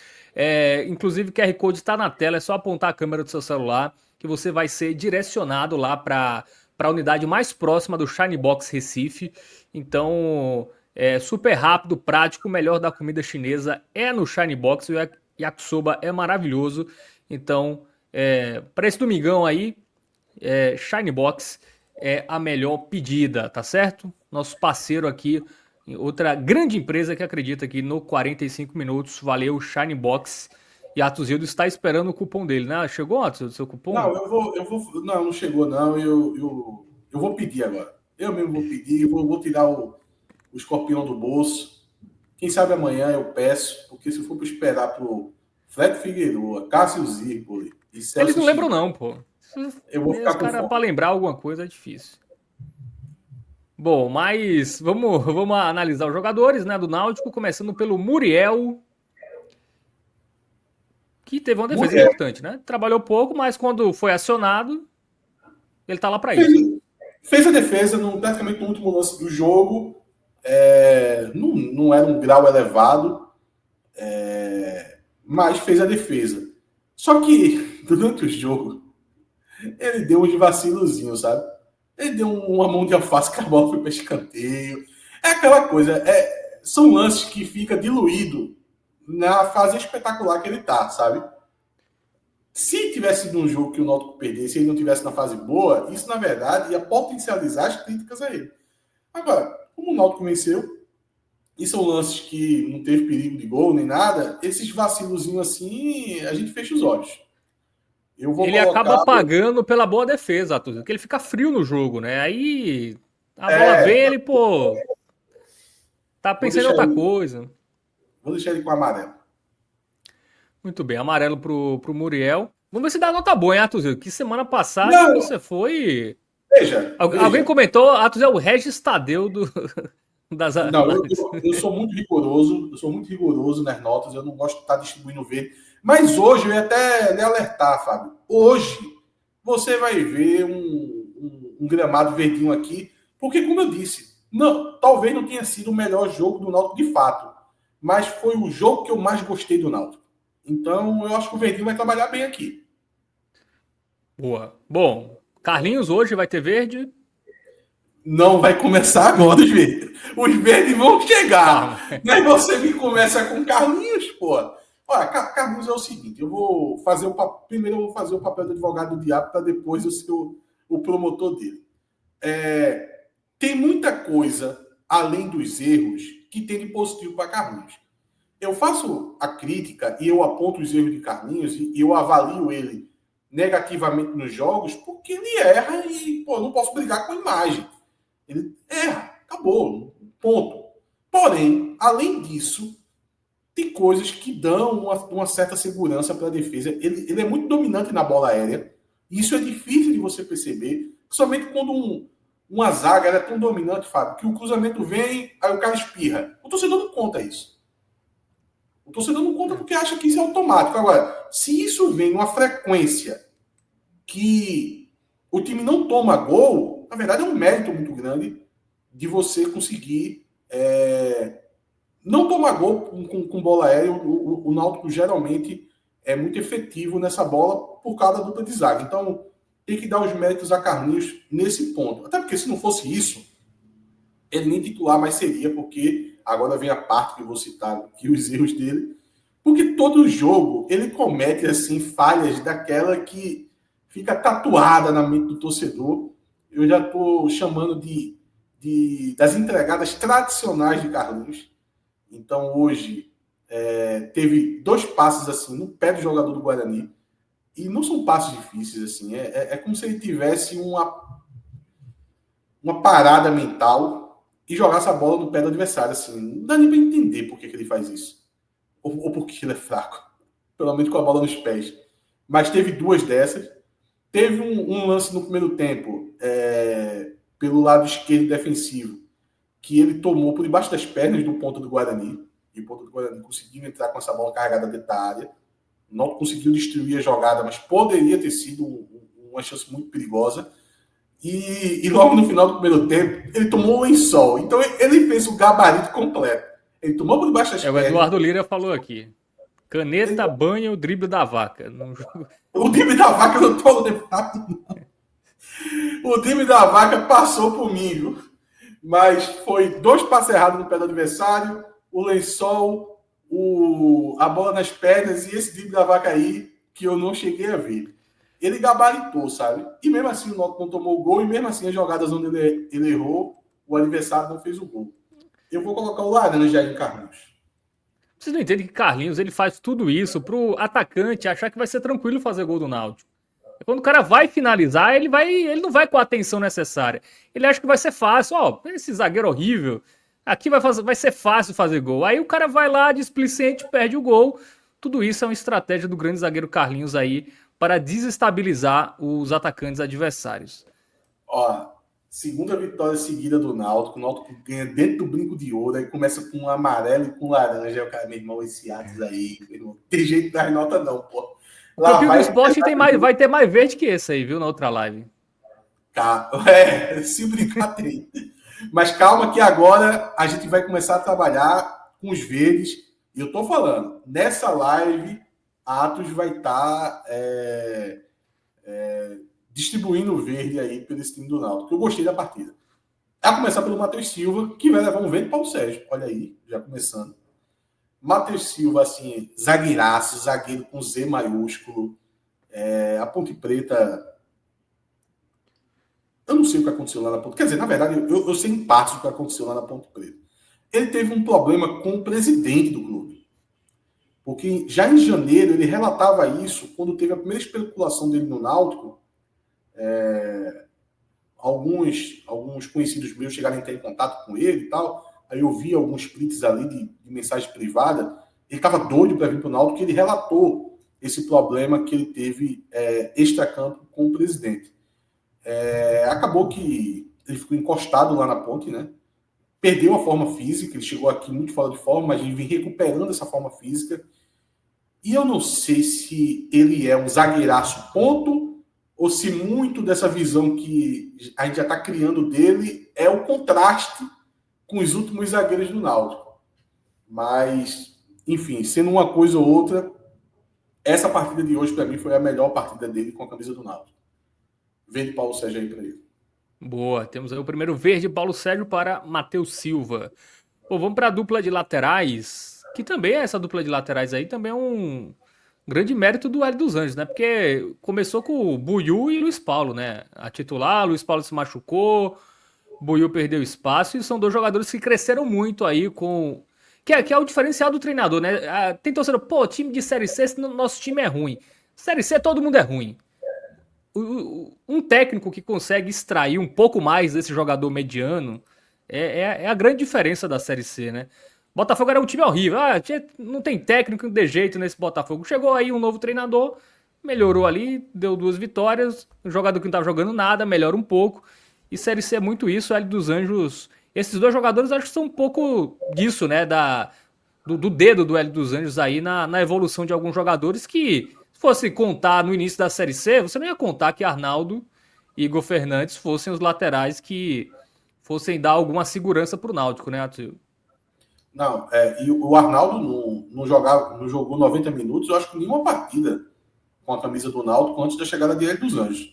Speaker 1: Inclusive o QR Code está na tela, é só apontar a câmera do seu celular que você vai ser direcionado lá para a unidade mais próxima do Shine Box Recife. Então, super rápido, prático, o melhor da comida chinesa é no Shine Box. O yakisoba é maravilhoso. Então, para esse domingão aí, Shine Box é a melhor pedida, tá certo? Nosso parceiro aqui, outra grande empresa que acredita aqui no 45 minutos. Valeu, Shine Box. E Atos Hildo está esperando o cupom dele, né? Chegou, Atos, o seu cupom?
Speaker 2: Não, eu vou. Não chegou, não. Eu vou pedir agora. Eu mesmo vou pedir, vou tirar o escorpião do bolso. Quem sabe amanhã eu peço, porque se for para esperar pro Fred Figueiredo, Cássio Zirpoli e Celso
Speaker 1: Eles não lembram, não, pô.
Speaker 2: Eu vou ficar com fome.
Speaker 1: Para lembrar alguma coisa é difícil. Bom, mas vamos analisar os jogadores, né, do Náutico, começando pelo Muriel. que teve uma defesa
Speaker 2: Muriel
Speaker 1: importante, né? Trabalhou pouco, mas quando foi acionado, ele tá lá para
Speaker 2: fez,
Speaker 1: isso.
Speaker 2: fez a defesa praticamente no último lance do jogo. Não era um grau elevado, mas fez a defesa. Só que, durante o jogo, ele deu uns vacilozinhos, sabe? Ele deu uma mão de alface que a bola foi para escanteio. É aquela coisa, são lances que fica diluído na fase espetacular que ele tá, sabe? Se tivesse sido um jogo que o Náutico perdesse e ele não tivesse na fase boa, isso, na verdade, ia potencializar as críticas a ele. Agora, como o Náutico venceu, e são lances que não teve perigo de gol nem nada, esses vacilozinhos assim, a gente fecha os olhos. Eu vou
Speaker 1: Ele acaba
Speaker 2: colocar.
Speaker 1: pagando pela boa defesa, Arthur, porque ele fica frio no jogo, né? Aí a bola vem,
Speaker 2: É,
Speaker 1: ele, pô, tá
Speaker 2: vou
Speaker 1: pensando em
Speaker 2: deixar
Speaker 1: outra
Speaker 2: ele,
Speaker 1: coisa.
Speaker 2: vou deixar ele com amarelo.
Speaker 1: Muito bem, amarelo pro Muriel. Vamos ver se dá nota boa, hein, Arthur? Que semana passada
Speaker 2: Não,
Speaker 1: você foi.
Speaker 2: veja,
Speaker 1: Alguém
Speaker 2: veja.
Speaker 1: comentou, Arthur é o Regis Tadeu das
Speaker 2: Não,
Speaker 1: análises.
Speaker 2: eu sou muito rigoroso, nas notas, eu não gosto de estar distribuindo verde. Mas hoje eu ia até lhe alertar, Fábio. Hoje você vai ver um gramado verdinho aqui, porque, como eu disse, não, talvez não tenha sido o melhor jogo do Náutico de fato, mas foi o jogo que eu mais gostei do Náutico. Então, eu acho que o verdinho vai trabalhar bem aqui.
Speaker 1: Boa. Bom, Carlinhos hoje vai ter verde.
Speaker 2: Não vai começar agora os verdes. Os verdes vão
Speaker 1: Calma.
Speaker 2: chegar. Mas você me começa com Carlinhos, pô. Olha, Carlinhos é o seguinte: eu vou fazer primeiro eu vou fazer o papel do advogado do diabo para depois eu ser o promotor dele. Tem muita coisa além dos erros que tem de positivo para Carlinhos. Eu faço a crítica e eu aponto os erros de Carlinhos e eu avalio ele negativamente nos jogos porque ele erra e pô, não posso brigar com a imagem. Ele erra, acabou, ponto. Porém, além disso, tem coisas que dão uma certa segurança para a defesa. Ele é muito dominante na bola aérea. E isso é difícil de você perceber, somente quando uma zaga é tão dominante, Fábio, que o cruzamento vem, aí o cara espirra. O torcedor não conta isso. O torcedor não conta porque acha que isso é automático. Agora, se isso vem numa frequência que o time não toma gol, na verdade é um mérito muito grande de você conseguir não tomar gol com bola aérea. O Náutico geralmente é muito efetivo nessa bola por causa da dupla de zaga. Então, tem que dar os méritos a Carlinhos nesse ponto. Até porque se não fosse isso, ele nem titular mais seria, porque agora vem a parte que eu vou citar aqui, os erros dele. Porque todo jogo ele comete assim falhas daquela que fica tatuada na mente do torcedor. Eu já estou chamando das entregadas tradicionais de Carlinhos. Então hoje teve 2 passes assim no pé do jogador do Guarani. E não são passes difíceis, assim. É como se ele tivesse uma parada mental e jogasse a bola no pé do adversário. Assim. Não dá nem para entender por que ele faz isso. Ou porque ele é fraco. Pelo menos com a bola nos pés. Mas teve 2 dessas. Teve um lance no primeiro tempo, pelo lado esquerdo defensivo, que ele tomou por debaixo das pernas do ponta do Guarani. E o ponta do Guarani conseguiu entrar com essa bola carregada dentro da área. Não conseguiu destruir a jogada, mas poderia ter sido uma chance muito perigosa. E logo no final do primeiro tempo, ele tomou o lençol. Então ele fez o gabarito completo. Ele tomou por debaixo das
Speaker 1: O
Speaker 2: pernas.
Speaker 1: Eduardo Lira falou aqui. Caneta, banha, o drible da vaca.
Speaker 2: O time da vaca não tô lembrado. O time da vaca passou por mim, viu? Mas foi 2 passes errados no pé do adversário, o lençol, a bola nas pernas e esse drible da vaca aí que eu não cheguei a ver. Ele gabaritou, sabe? E mesmo assim o Náutico não tomou o gol e mesmo assim as jogadas onde ele errou, o adversário não fez o gol. Eu vou colocar o laranja aí em Carlinhos.
Speaker 1: Vocês não entendem que Carlinhos ele faz tudo isso pro atacante achar que vai ser tranquilo fazer gol do Náutico. Quando o cara vai finalizar, ele não vai com a atenção necessária. Ele acha que vai ser fácil. Ó, esse zagueiro horrível, aqui vai ser fácil fazer gol. Aí o cara vai lá, displicente, perde o gol. Tudo isso é uma estratégia do grande zagueiro Carlinhos aí para desestabilizar os atacantes adversários.
Speaker 2: Ó, Segunda vitória seguida do Náutico. O Náutico ganha dentro do brinco de ouro. Aí começa com um amarelo e com laranja. Aí o cara, meu irmão, esse Atos aí, meu irmão, tem jeito das notas não, pô.
Speaker 1: O
Speaker 2: Lá
Speaker 1: campinho do
Speaker 2: vai
Speaker 1: esporte vai ter mais verde que esse aí, viu, na outra live.
Speaker 2: se brincar tem. Mas calma que agora a gente vai começar a trabalhar com os verdes. E eu tô falando, nessa live, a Atos vai estar distribuindo o verde aí pelo esse time do Náutico. Eu gostei da partida. A começar pelo Matheus Silva, que vai levar um verde para o Sérgio. Olha aí, já começando. Matheus Silva, assim, zagueiraço, zagueiro com Z maiúsculo. A Ponte Preta. Eu não sei o que aconteceu lá na Ponte. Quer dizer, na verdade, eu sei em parte o que aconteceu lá na Ponte Preta. Ele teve um problema com o presidente do clube. Porque já em janeiro ele relatava isso quando teve a primeira especulação dele no Náutico. Alguns conhecidos meus chegaram a entrar em contato com ele e tal. Aí eu vi alguns prints ali de mensagem privada. Ele estava doido para vir para o Náutico, que ele relatou esse problema que ele teve extracampo com o presidente. Acabou que ele ficou encostado lá na Ponte, né? Perdeu a forma física, ele chegou aqui muito fora de forma, mas ele vem recuperando essa forma física. E eu não sei se ele é um zagueiraço ponto, ou se muito dessa visão que a gente já está criando dele é o contraste com os últimos zagueiros do Náutico. Mas, enfim, sendo uma coisa ou outra, essa partida de hoje, para mim, foi a melhor partida dele com a camisa do Náutico. Verde Paulo Sérgio aí para ele.
Speaker 1: Boa, temos aí o primeiro verde, Paulo Sérgio para Matheus Silva. Pô, vamos para a dupla de laterais, que também essa dupla de laterais aí também é um grande mérito do Hélio dos Anjos, né? Porque começou com o Buiú e Luiz Paulo, né? A titular, Luiz Paulo se machucou, Buiú perdeu espaço e são dois jogadores que cresceram muito aí com... Que é o diferencial do treinador, né? Tem torcedor, pô, time de Série C, nosso time é ruim. Série C todo mundo é ruim. Um técnico que consegue extrair um pouco mais desse jogador mediano é a grande diferença da Série C, né? Botafogo era um time horrível. Não tem técnico de jeito nesse Botafogo. Chegou aí um novo treinador, melhorou ali, deu 2 vitórias. O jogador que não estava jogando nada, melhora um pouco. E Série C é muito isso. O Hélio dos Anjos. Esses dois jogadores acho que são um pouco disso, né? Do dedo do Hélio dos Anjos aí na evolução de alguns jogadores que, se fosse contar no início da Série C, você não ia contar que Arnaldo e Igor Fernandes fossem os laterais que fossem dar alguma segurança para o Náutico, né, Atil?
Speaker 2: Não, e o Arnaldo não jogou 90 minutos, eu acho que nenhuma partida com a camisa do Náutico antes da chegada de Hélio dos Anjos.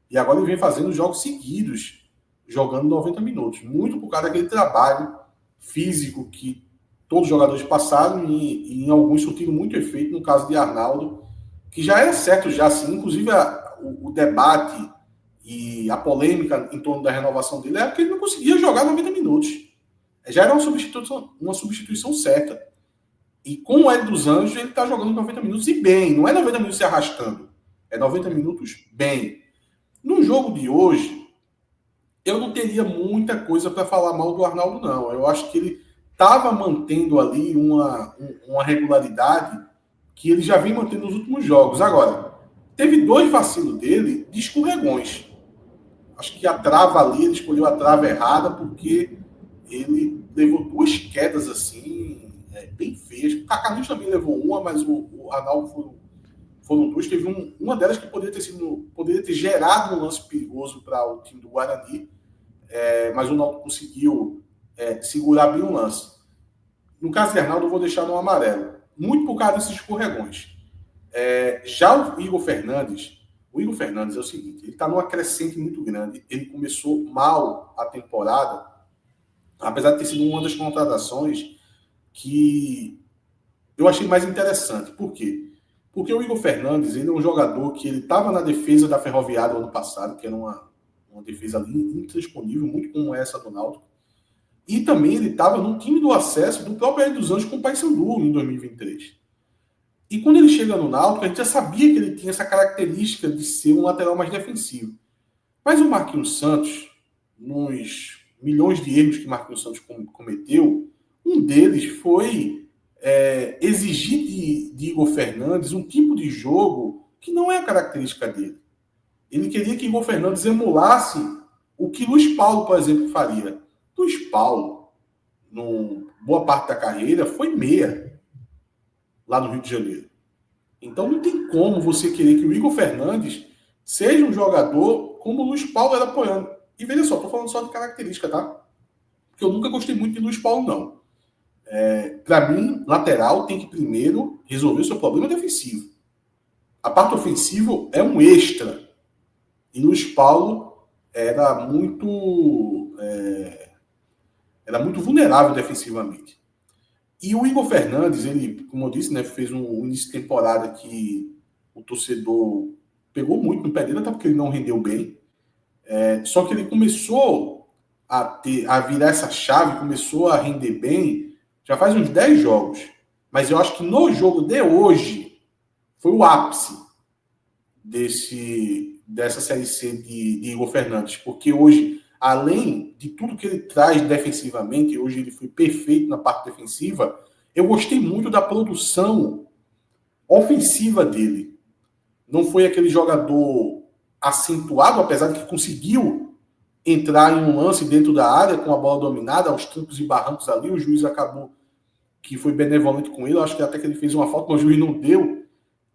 Speaker 2: E agora ele vem fazendo jogos seguidos, jogando 90 minutos. Muito por causa daquele trabalho físico que todos os jogadores passaram e em alguns surtiram muito efeito, no caso de Arnaldo, que já era certo já, assim, inclusive o debate e a polêmica em torno da renovação dele é porque ele não conseguia jogar 90 minutos. Já era uma substituição certa. E com o Hélio dos Anjos, ele está jogando 90 minutos e bem. Não é 90 minutos se arrastando. É 90 minutos bem. No jogo de hoje, eu não teria muita coisa para falar mal do Arnaldo, não. Eu acho que ele estava mantendo ali uma regularidade que ele já vem mantendo nos últimos jogos. Agora, teve 2 vacilos dele de escorregões. Acho que a trava ali, ele escolheu a trava errada porque ele levou 2 quedas assim, bem feias. O Cacanis também levou uma, mas o Arnaldo foram 2. Teve uma delas que poderia ter gerado um lance perigoso para o time do Guarani, mas o Náutico conseguiu segurar bem o lance. No caso de Arnaldo, eu vou deixar no amarelo, muito por causa desses escorregões. Já o Igor Fernandes é o seguinte, ele está numa crescente muito grande. Ele começou mal a temporada, apesar de ter sido uma das contratações que eu achei mais interessante. Por quê? Porque o Igor Fernandes, ele é um jogador que ele estava na defesa da Ferroviária no ano passado, que era uma defesa ali intransponível, muito como essa do Náutico. E também ele estava no time do acesso do próprio Hélio dos Anjos com o Paysandu em 2023. E quando ele chega no Náutico, a gente já sabia que ele tinha essa característica de ser um lateral mais defensivo. Mas o Marquinhos Santos, nos milhões de erros que Marquinhos Santos cometeu, um deles foi exigir de Igor Fernandes um tipo de jogo que não é a característica dele. Ele queria que Igor Fernandes emulasse o que Luiz Paulo, por exemplo, faria. Luiz Paulo, boa parte da carreira, foi meia lá no Rio de Janeiro. Então não tem como você querer que o Igor Fernandes seja um jogador como o Luiz Paulo era apoiando. E veja só, estou falando só de característica, tá? Porque eu nunca gostei muito de Luiz Paulo, não. Para mim, lateral tem que primeiro resolver o seu problema defensivo. A parte ofensiva é um extra. E Luiz Paulo era muito vulnerável defensivamente. E o Igor Fernandes, ele, como eu disse, né, fez um início de temporada que o torcedor pegou muito no pé dele, até porque ele não rendeu bem. Só que ele começou a virar essa chave, começou a render bem, já faz uns 10 jogos. Mas eu acho que no jogo de hoje foi o ápice dessa Série C de Igor Fernandes, porque hoje, além de tudo que ele traz defensivamente, hoje ele foi perfeito na parte defensiva, eu gostei muito da produção ofensiva dele. Não foi aquele jogador acentuado, apesar de que conseguiu entrar em um lance dentro da área com a bola dominada, aos trancos e barrancos ali, o juiz acabou que foi benevolente com ele, eu acho que até que ele fez uma falta, mas o juiz não deu,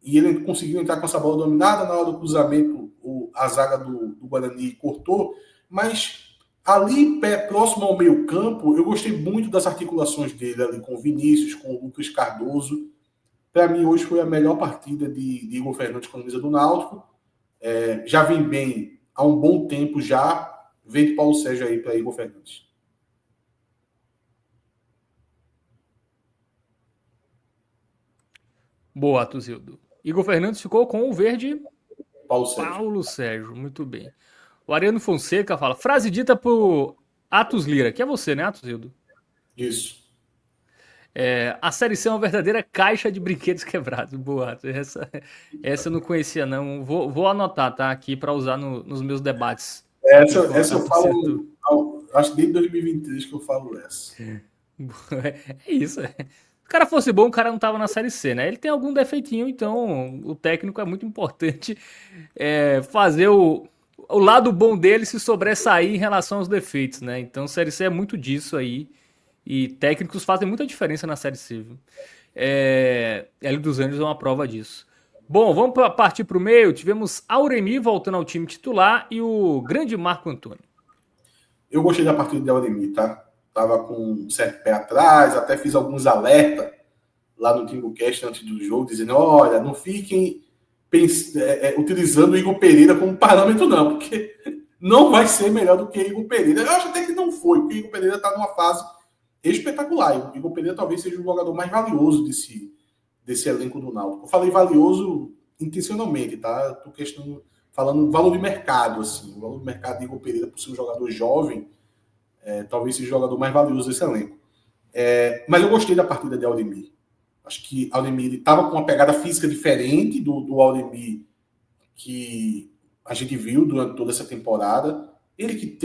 Speaker 2: e ele conseguiu entrar com essa bola dominada, na hora do cruzamento a zaga do Guarani cortou, mas ali próximo ao meio campo, eu gostei muito das articulações dele ali com o Vinícius, com o Lucas Cardoso. Para mim hoje foi a melhor partida de Igor Fernandes com a camisa do Náutico. Já vem bem há um bom tempo já, vem de Paulo Sérgio aí para Igor Fernandes.
Speaker 1: Boa, Tuzildo. Igor Fernandes ficou com o verde
Speaker 2: Paulo
Speaker 1: Sérgio, muito bem. O Ariano Fonseca fala, frase dita por Atos Lira, que é você, né, Atuzildo?
Speaker 2: Isso.
Speaker 1: A Série C é uma verdadeira caixa de brinquedos quebrados. Boa, essa eu não conhecia, não. Vou anotar, tá, aqui para usar nos meus debates.
Speaker 2: Essa eu falo, acho que desde 2023 que eu falo essa.
Speaker 1: É isso, Se o cara fosse bom, o cara não tava na Série C, né? Ele tem algum defeitinho, então o técnico é muito importante fazer o lado bom dele se sobressair em relação aos defeitos, né? Então, Série C é muito disso aí. E técnicos fazem muita diferença na Série C. Viu? Hélio dos Anjos é uma prova disso. Bom, vamos partir para o meio. Tivemos Auremi voltando ao time titular e o grande Marco Antônio.
Speaker 2: Eu gostei da partida de Auremi, tá? Tava com um certo pé atrás, até fiz alguns alertas lá no TimbuCast antes do jogo, dizendo, olha, não fiquem utilizando o Igor Pereira como parâmetro, não, porque não vai ser melhor do que Igor Pereira. Eu acho até que não foi, porque o Igor Pereira está numa fase espetacular. O Igor Pereira talvez seja o jogador mais valioso desse elenco do Náutico. Eu falei valioso intencionalmente, tá? Estou falando valor de mercado, assim. O valor de mercado de Igor Pereira, por ser um jogador jovem, talvez seja o jogador mais valioso desse elenco. Mas eu gostei da partida de Auremi. Acho que Auremi estava com uma pegada física diferente do Auremi que a gente viu durante toda essa temporada. Ele que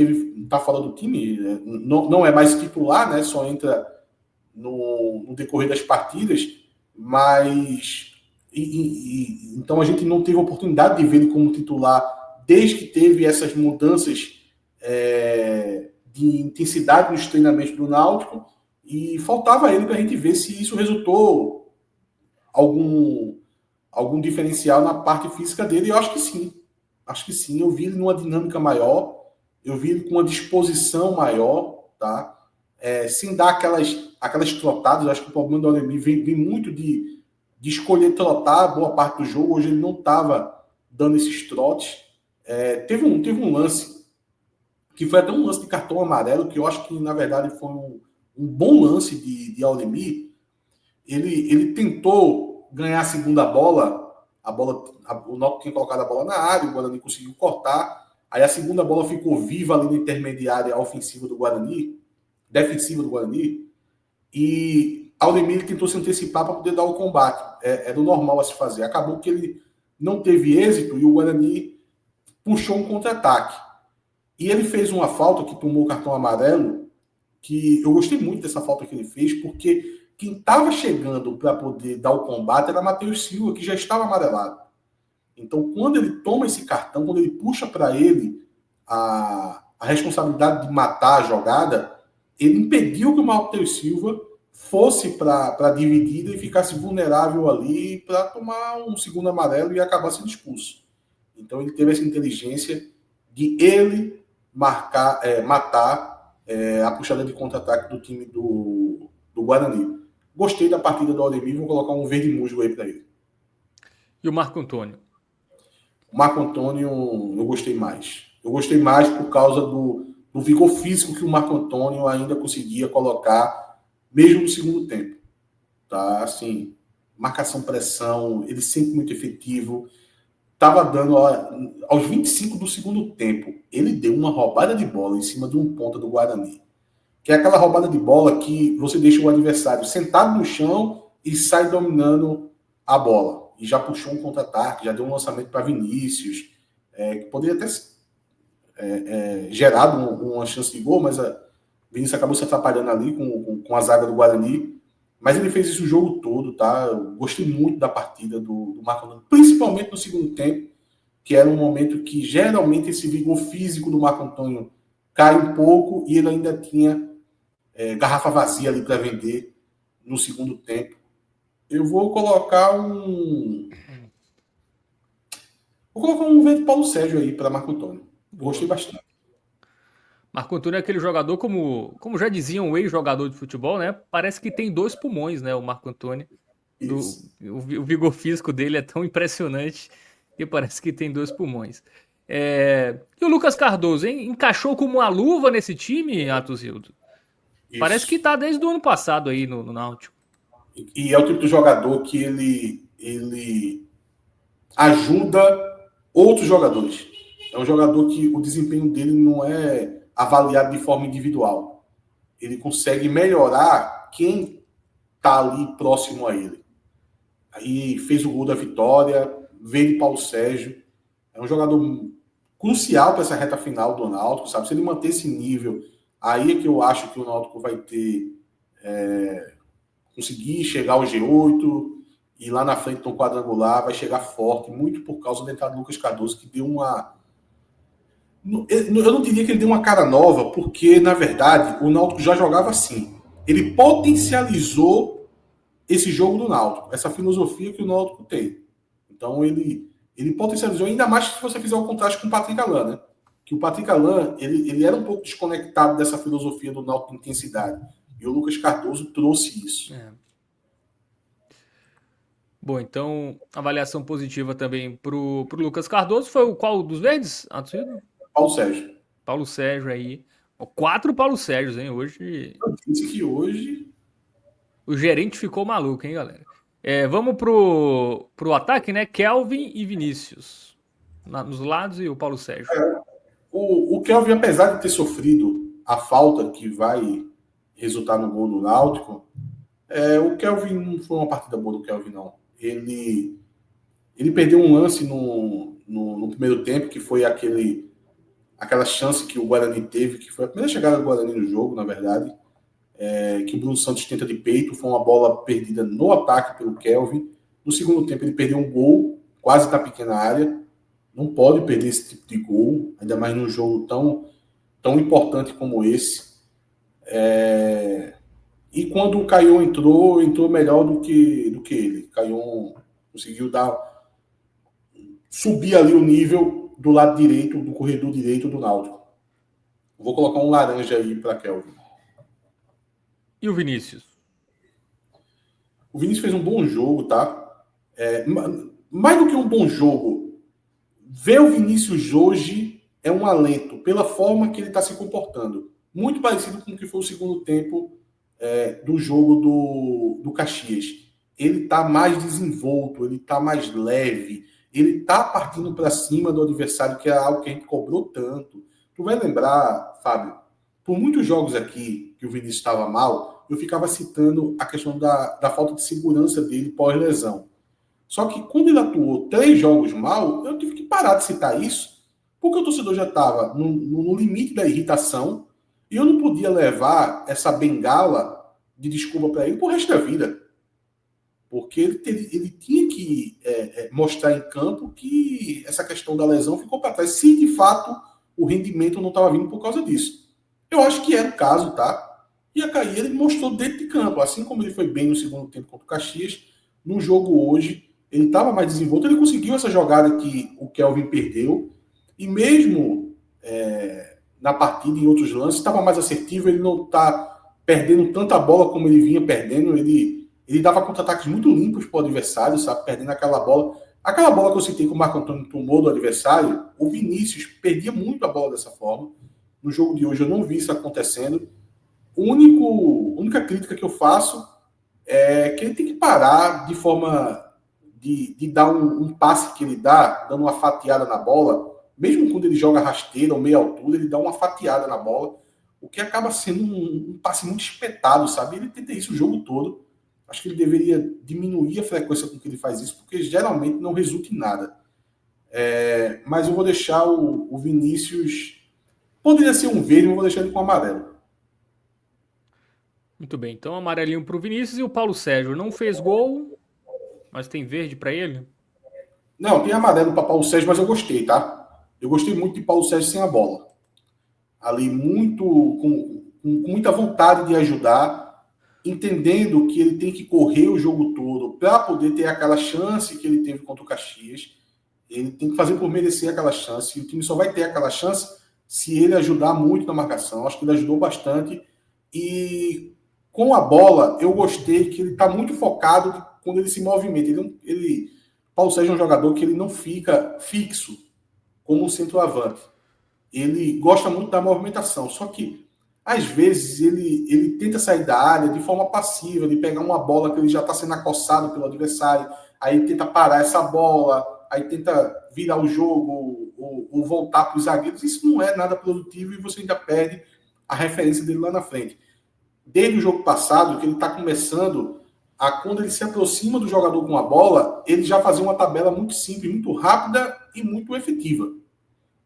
Speaker 2: está fora do time, não é mais titular, né? Só entra no decorrer das partidas, mas então a gente não teve a oportunidade de ver ele como titular desde que teve essas mudanças de intensidade nos treinamentos do Náutico, e faltava ele para a gente ver se isso resultou algum diferencial na parte física dele, e eu acho que sim. Acho que sim, eu vi ele numa dinâmica maior, eu vi ele com uma disposição maior, tá? Sem dar aquelas trotadas. Eu acho que o problema do Auremi vem muito de escolher trotar boa parte do jogo. Hoje ele não estava dando esses trotes. Teve um lance que foi até um lance de cartão amarelo, que eu acho que, na verdade, foi um bom lance de Auremi. Ele tentou ganhar a segunda bola, o Náutico tinha colocado a bola na área, o Guarani conseguiu cortar, aí a segunda bola ficou viva ali na intermediária ofensiva do Guarani, defensiva do Guarani, e Auremi tentou se antecipar para poder dar o combate. É do normal a se fazer. Acabou que ele não teve êxito e o Guarani puxou um contra-ataque. E ele fez uma falta que tomou o cartão amarelo, que eu gostei muito dessa falta que ele fez, porque quem estava chegando para poder dar o combate era Matheus Silva, que já estava amarelado. Então, quando ele toma esse cartão, quando ele puxa para ele a responsabilidade de matar a jogada, ele impediu que o Matheus Silva fosse para a dividida e ficasse vulnerável ali para tomar um segundo amarelo e acabar sendo expulso. Então ele teve essa inteligência de ele matar a puxada de contra-ataque do time do Guarani. Gostei da partida do Aldemir, vou colocar um verde musgo aí para ele.
Speaker 1: E o Marco Antônio?
Speaker 2: O Marco Antônio eu gostei mais. Eu gostei mais por causa do vigor físico que o Marco Antônio ainda conseguia colocar, mesmo no segundo tempo. Tá? Assim, marcação, pressão, ele sempre muito efetivo. Estava dando, aos 25 do segundo tempo, ele deu uma roubada de bola em cima de um ponta do Guarani. Que é aquela roubada de bola que você deixa o adversário sentado no chão e sai dominando a bola. E já puxou um contra-ataque, já deu um lançamento para Vinícius, que poderia ter gerado uma chance de gol, mas a Vinícius acabou se atrapalhando ali com a zaga do Guarani. Mas ele fez isso o jogo todo, tá? Eu gostei muito da partida do Marco Antônio, principalmente no segundo tempo, que era um momento que geralmente esse vigor físico do Marco Antônio cai um pouco e ele ainda tinha garrafa vazia ali para vender no segundo tempo. Eu vou colocar um verde Paulo Sérgio aí para Marco Antônio. Gostei bastante.
Speaker 1: Marco Antônio é aquele jogador, como já dizia um ex-jogador de futebol, né? Parece que tem 2 pulmões, né? O Marco Antônio. O vigor físico dele é tão impressionante que parece que tem 2 pulmões. E o Lucas Cardoso, hein? Encaixou como uma luva nesse time, Atusildo? Parece que tá desde o ano passado aí no Náutico.
Speaker 2: E é o tipo de jogador que ele ajuda outros jogadores. É um jogador que o desempenho dele não é avaliado de forma individual. Ele consegue melhorar quem está ali próximo a ele. Aí fez o gol da vitória, veio de Paulo Sérgio. É um jogador crucial para essa reta final do Náutico, sabe? Se ele manter esse nível, aí é que eu acho que o Náutico vai ter conseguir chegar ao G8 e lá na frente no quadrangular vai chegar forte, muito por causa da entrada do Lucas Cardoso, que deu uma... Eu não diria que ele deu uma cara nova, porque, na verdade, o Náutico já jogava assim. Ele potencializou esse jogo do Náutico, essa filosofia que o Náutico tem. Então, ele potencializou, ainda mais se você fizer o contraste com o Patrick Alain, né? Que o Patrick Alain, ele era um pouco desconectado dessa filosofia do Náutico de intensidade. E o Lucas Cardoso trouxe isso.
Speaker 1: Bom, então, avaliação positiva também pro Lucas Cardoso. Foi o qual dos verdes, Atusildo?
Speaker 2: Paulo Sérgio.
Speaker 1: Paulo Sérgio aí. 4 Paulo Sérgios, hein? Hoje.
Speaker 2: Eu disse que hoje.
Speaker 1: O gerente ficou maluco, hein, galera? Vamos pro ataque, né? Kelvin e Vinícius. Nos lados e o Paulo Sérgio.
Speaker 2: O Kelvin, apesar de ter sofrido a falta que vai resultar no gol do Náutico, o Kelvin não foi uma partida boa do Kelvin, não. Ele perdeu um lance no primeiro tempo, que foi aquela chance que o Guarani teve, que foi a primeira chegada do Guarani no jogo, na verdade, que o Bruno Santos tenta de peito, foi uma bola perdida no ataque pelo Kelvin. No segundo tempo ele perdeu um gol, quase na pequena área. Não pode perder esse tipo de gol, ainda mais num jogo tão importante como esse. E quando o Caion entrou melhor do que ele. Caion conseguiu subir ali o nível do lado direito, do corredor direito do Náutico. Vou colocar um laranja aí para Kelvin.
Speaker 1: E o Vinícius?
Speaker 2: O Vinícius fez um bom jogo, tá? Mais do que um bom jogo, ver o Vinícius hoje é um alento pela forma que ele está se comportando. Muito parecido com o que foi o segundo tempo do jogo do Caxias. Ele está mais desenvolto, ele está mais leve, ele está partindo para cima do adversário, que é algo que a gente cobrou tanto. Tu vai lembrar, Fábio, por muitos jogos aqui que o Vinícius estava mal, eu ficava citando a questão da falta de segurança dele pós-lesão. Só que quando ele atuou 3 jogos mal, eu tive que parar de citar isso, porque o torcedor já estava no limite da irritação e eu não podia levar essa bengala de desculpa para ele pro resto da vida. Porque ele tinha que mostrar em campo que essa questão da lesão ficou para trás. Se de fato o rendimento não estava vindo por causa disso. Eu acho que era o caso, tá? E aí ele mostrou dentro de campo, assim como ele foi bem no segundo tempo contra o Caxias, no jogo hoje, ele estava mais desenvolto, ele conseguiu essa jogada que o Kelvin perdeu, e mesmo na partida, em outros lances, estava mais assertivo, ele não está perdendo tanta bola como ele vinha perdendo, ele dava contra-ataques muito limpos para o adversário, sabe, perdendo aquela bola. Aquela bola que eu citei que o Marco Antônio tomou do adversário, o Vinícius perdia muito a bola dessa forma. No jogo de hoje eu não vi isso acontecendo. A única crítica que eu faço é que ele tem que parar de forma de dar um passe que ele dá, dando uma fatiada na bola, mesmo quando ele joga rasteira ou meia altura, ele dá uma fatiada na bola, o que acaba sendo um passe muito espetado, sabe? Ele tenta isso o jogo todo. Acho que ele deveria diminuir a frequência com que ele faz isso, porque geralmente não resulta em nada. Mas eu vou deixar o Vinícius. Poderia ser um verde, mas eu vou deixar ele com amarelo.
Speaker 1: Muito bem, então amarelinho pro Vinícius e o Paulo Sérgio não fez gol, mas tem verde para ele?
Speaker 2: Não, tem amarelo para Paulo Sérgio, mas eu gostei, tá? Eu gostei muito de Paulo Sérgio sem a bola. Ali, com muita vontade de ajudar, entendendo que ele tem que correr o jogo todo para poder ter aquela chance que ele teve contra o Caxias. Ele tem que fazer por merecer aquela chance. E o time só vai ter aquela chance se ele ajudar muito na marcação. Acho que ele ajudou bastante. E com a bola, eu gostei que ele está muito focado quando ele se movimenta. Paulo Sérgio é um jogador que ele não fica fixo como um centroavante. Ele gosta muito da movimentação. Só que, às vezes, ele tenta sair da área de forma passiva, de pegar uma bola que ele já está sendo acossado pelo adversário, aí tenta parar essa bola, aí tenta virar o jogo ou voltar para os zagueiros. Isso não é nada produtivo e você ainda perde a referência dele lá na frente. Desde o jogo passado, que ele está começando quando ele se aproxima do jogador com a bola, ele já fazia uma tabela muito simples, muito rápida e muito efetiva.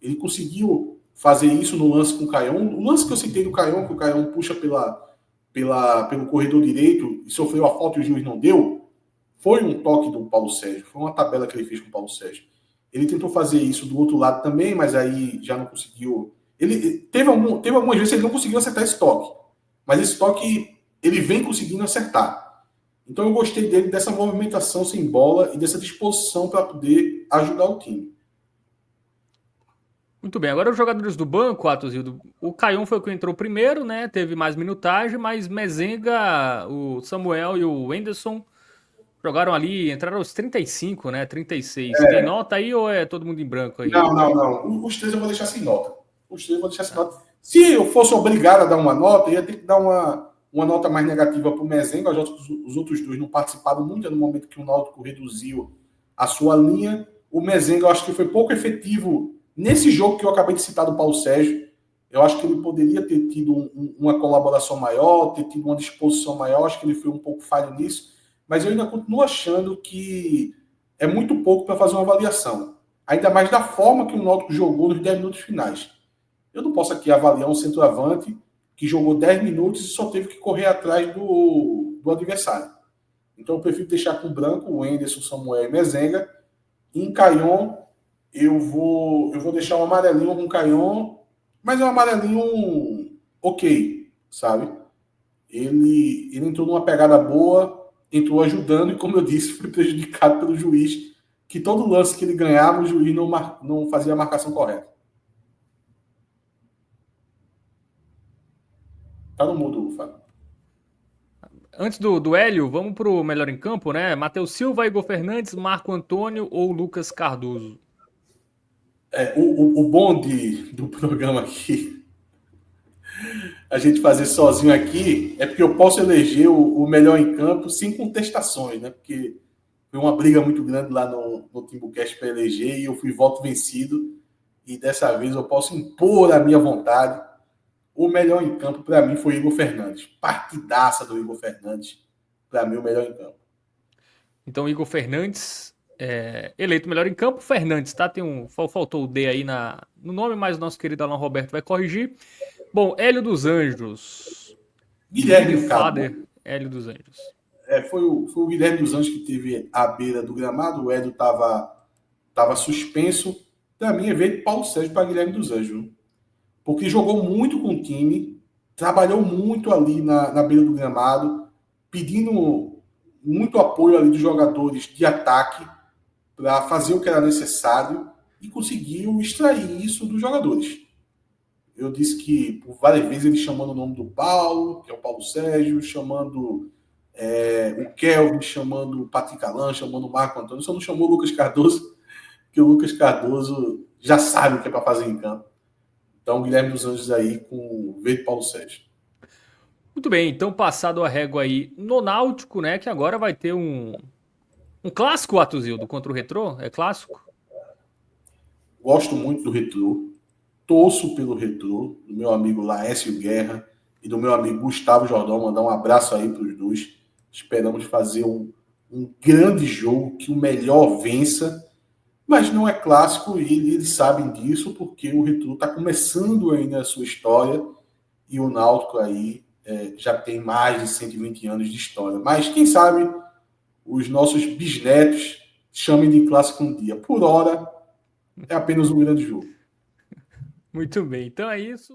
Speaker 2: Ele conseguiu fazer isso no lance com o Caion. O lance que eu citei do Caion, que o Caion puxa pelo corredor direito e sofreu a falta e o juiz não deu, foi um toque do Paulo Sérgio. Foi uma tabela que ele fez com o Paulo Sérgio. Ele tentou fazer isso do outro lado também, mas aí já não conseguiu. Ele teve algumas vezes que ele não conseguiu acertar esse toque. Mas esse toque ele vem conseguindo acertar. Então eu gostei dele dessa movimentação sem bola e dessa disposição para poder ajudar o time.
Speaker 1: Muito bem, agora os jogadores do banco, Atosildo. O Caion foi o que entrou primeiro, né? Teve mais minutagem, mas Mezenga, o Samuel e o Wenderson jogaram ali, entraram aos 35, né? 36. Tem nota aí ou é todo mundo em branco aí?
Speaker 2: Não. Os três eu vou deixar sem nota. Os três eu vou deixar sem nota. Se eu fosse obrigado a dar uma nota, eu ia ter que dar uma nota mais negativa para o Mezenga. Os outros dois não participaram muito, no momento que o Náutico reduziu a sua linha. O Mezenga eu acho que foi pouco efetivo nesse jogo que eu acabei de citar do Paulo Sérgio. Eu acho que ele poderia ter tido uma colaboração maior, ter tido uma disposição maior. Acho que ele foi um pouco falho nisso. Mas eu ainda continuo achando que é muito pouco para fazer uma avaliação. Ainda mais da forma que o Náutico jogou nos 10 minutos finais. Eu não posso aqui avaliar um centroavante que jogou 10 minutos e só teve que correr atrás do adversário. Então eu prefiro deixar com branco o Wenderson, Samuel e Mezenga. Em Caion, eu vou deixar um amarelinho com Caion, mas é um amarelinho ok, sabe? Ele entrou numa pegada boa, entrou ajudando e, como eu disse, foi prejudicado pelo juiz, que todo lance que ele ganhava, o juiz não fazia a marcação correta. Tá no mudo, Fábio.
Speaker 1: Antes do Hélio, vamos pro melhor em campo, né? Matheus Silva, Igor Fernandes, Marco Antônio ou Lucas Cardoso?
Speaker 2: O bom do programa aqui, a gente fazer sozinho aqui, é porque eu posso eleger o melhor em campo sem contestações, né? Porque foi uma briga muito grande lá no Timbucast para eleger e eu fui voto vencido. E dessa vez eu posso impor a minha vontade. O melhor em campo, para mim, foi Igor Fernandes. Partidaça do Igor Fernandes. Para mim, o melhor em campo.
Speaker 1: Então, Igor Fernandes, eleito melhor em campo. Fernandes, tá? Faltou o D aí no nome, mas o nosso querido Alan Roberto vai corrigir. Bom, Hélio dos Anjos.
Speaker 2: Guilherme
Speaker 1: Fader, Hélio dos Anjos.
Speaker 2: Foi o Guilherme dos Anjos que teve a beira do gramado. O Hélio estava suspenso. Para mim, é ver Paulo Sérgio para Guilherme dos Anjos. porque jogou muito com o time, trabalhou muito ali na beira do gramado, pedindo muito apoio ali dos jogadores de ataque para fazer o que era necessário e conseguiu extrair isso dos jogadores. Eu disse que por várias vezes ele chamando o nome do Paulo, que é o Paulo Sérgio, chamando o Kelvin, chamando o Patrick Alan, chamando o Marco Antônio, só não chamou o Lucas Cardoso, porque o Lucas Cardoso já sabe o que é para fazer em campo. Então, o Guilherme dos Anjos aí com o Verde Paulo Sérgio.
Speaker 1: Muito bem, então passado a régua aí no Náutico, né? Que agora vai ter um clássico, Atuzildo, contra o Retrô. É clássico?
Speaker 2: Gosto muito do Retrô, torço pelo Retrô, do meu amigo Laércio Guerra e do meu amigo Gustavo Jordão. Mandar um abraço aí para os dois. Esperamos fazer um grande jogo, que o melhor vença, mas não é clássico e eles sabem disso, porque o Retrô está começando ainda a sua história e o Náutico aí já tem mais de 120 anos de história. Mas quem sabe os nossos bisnetos chamem de clássico um dia. Por hora, é apenas um grande jogo.
Speaker 1: Muito bem, então é isso.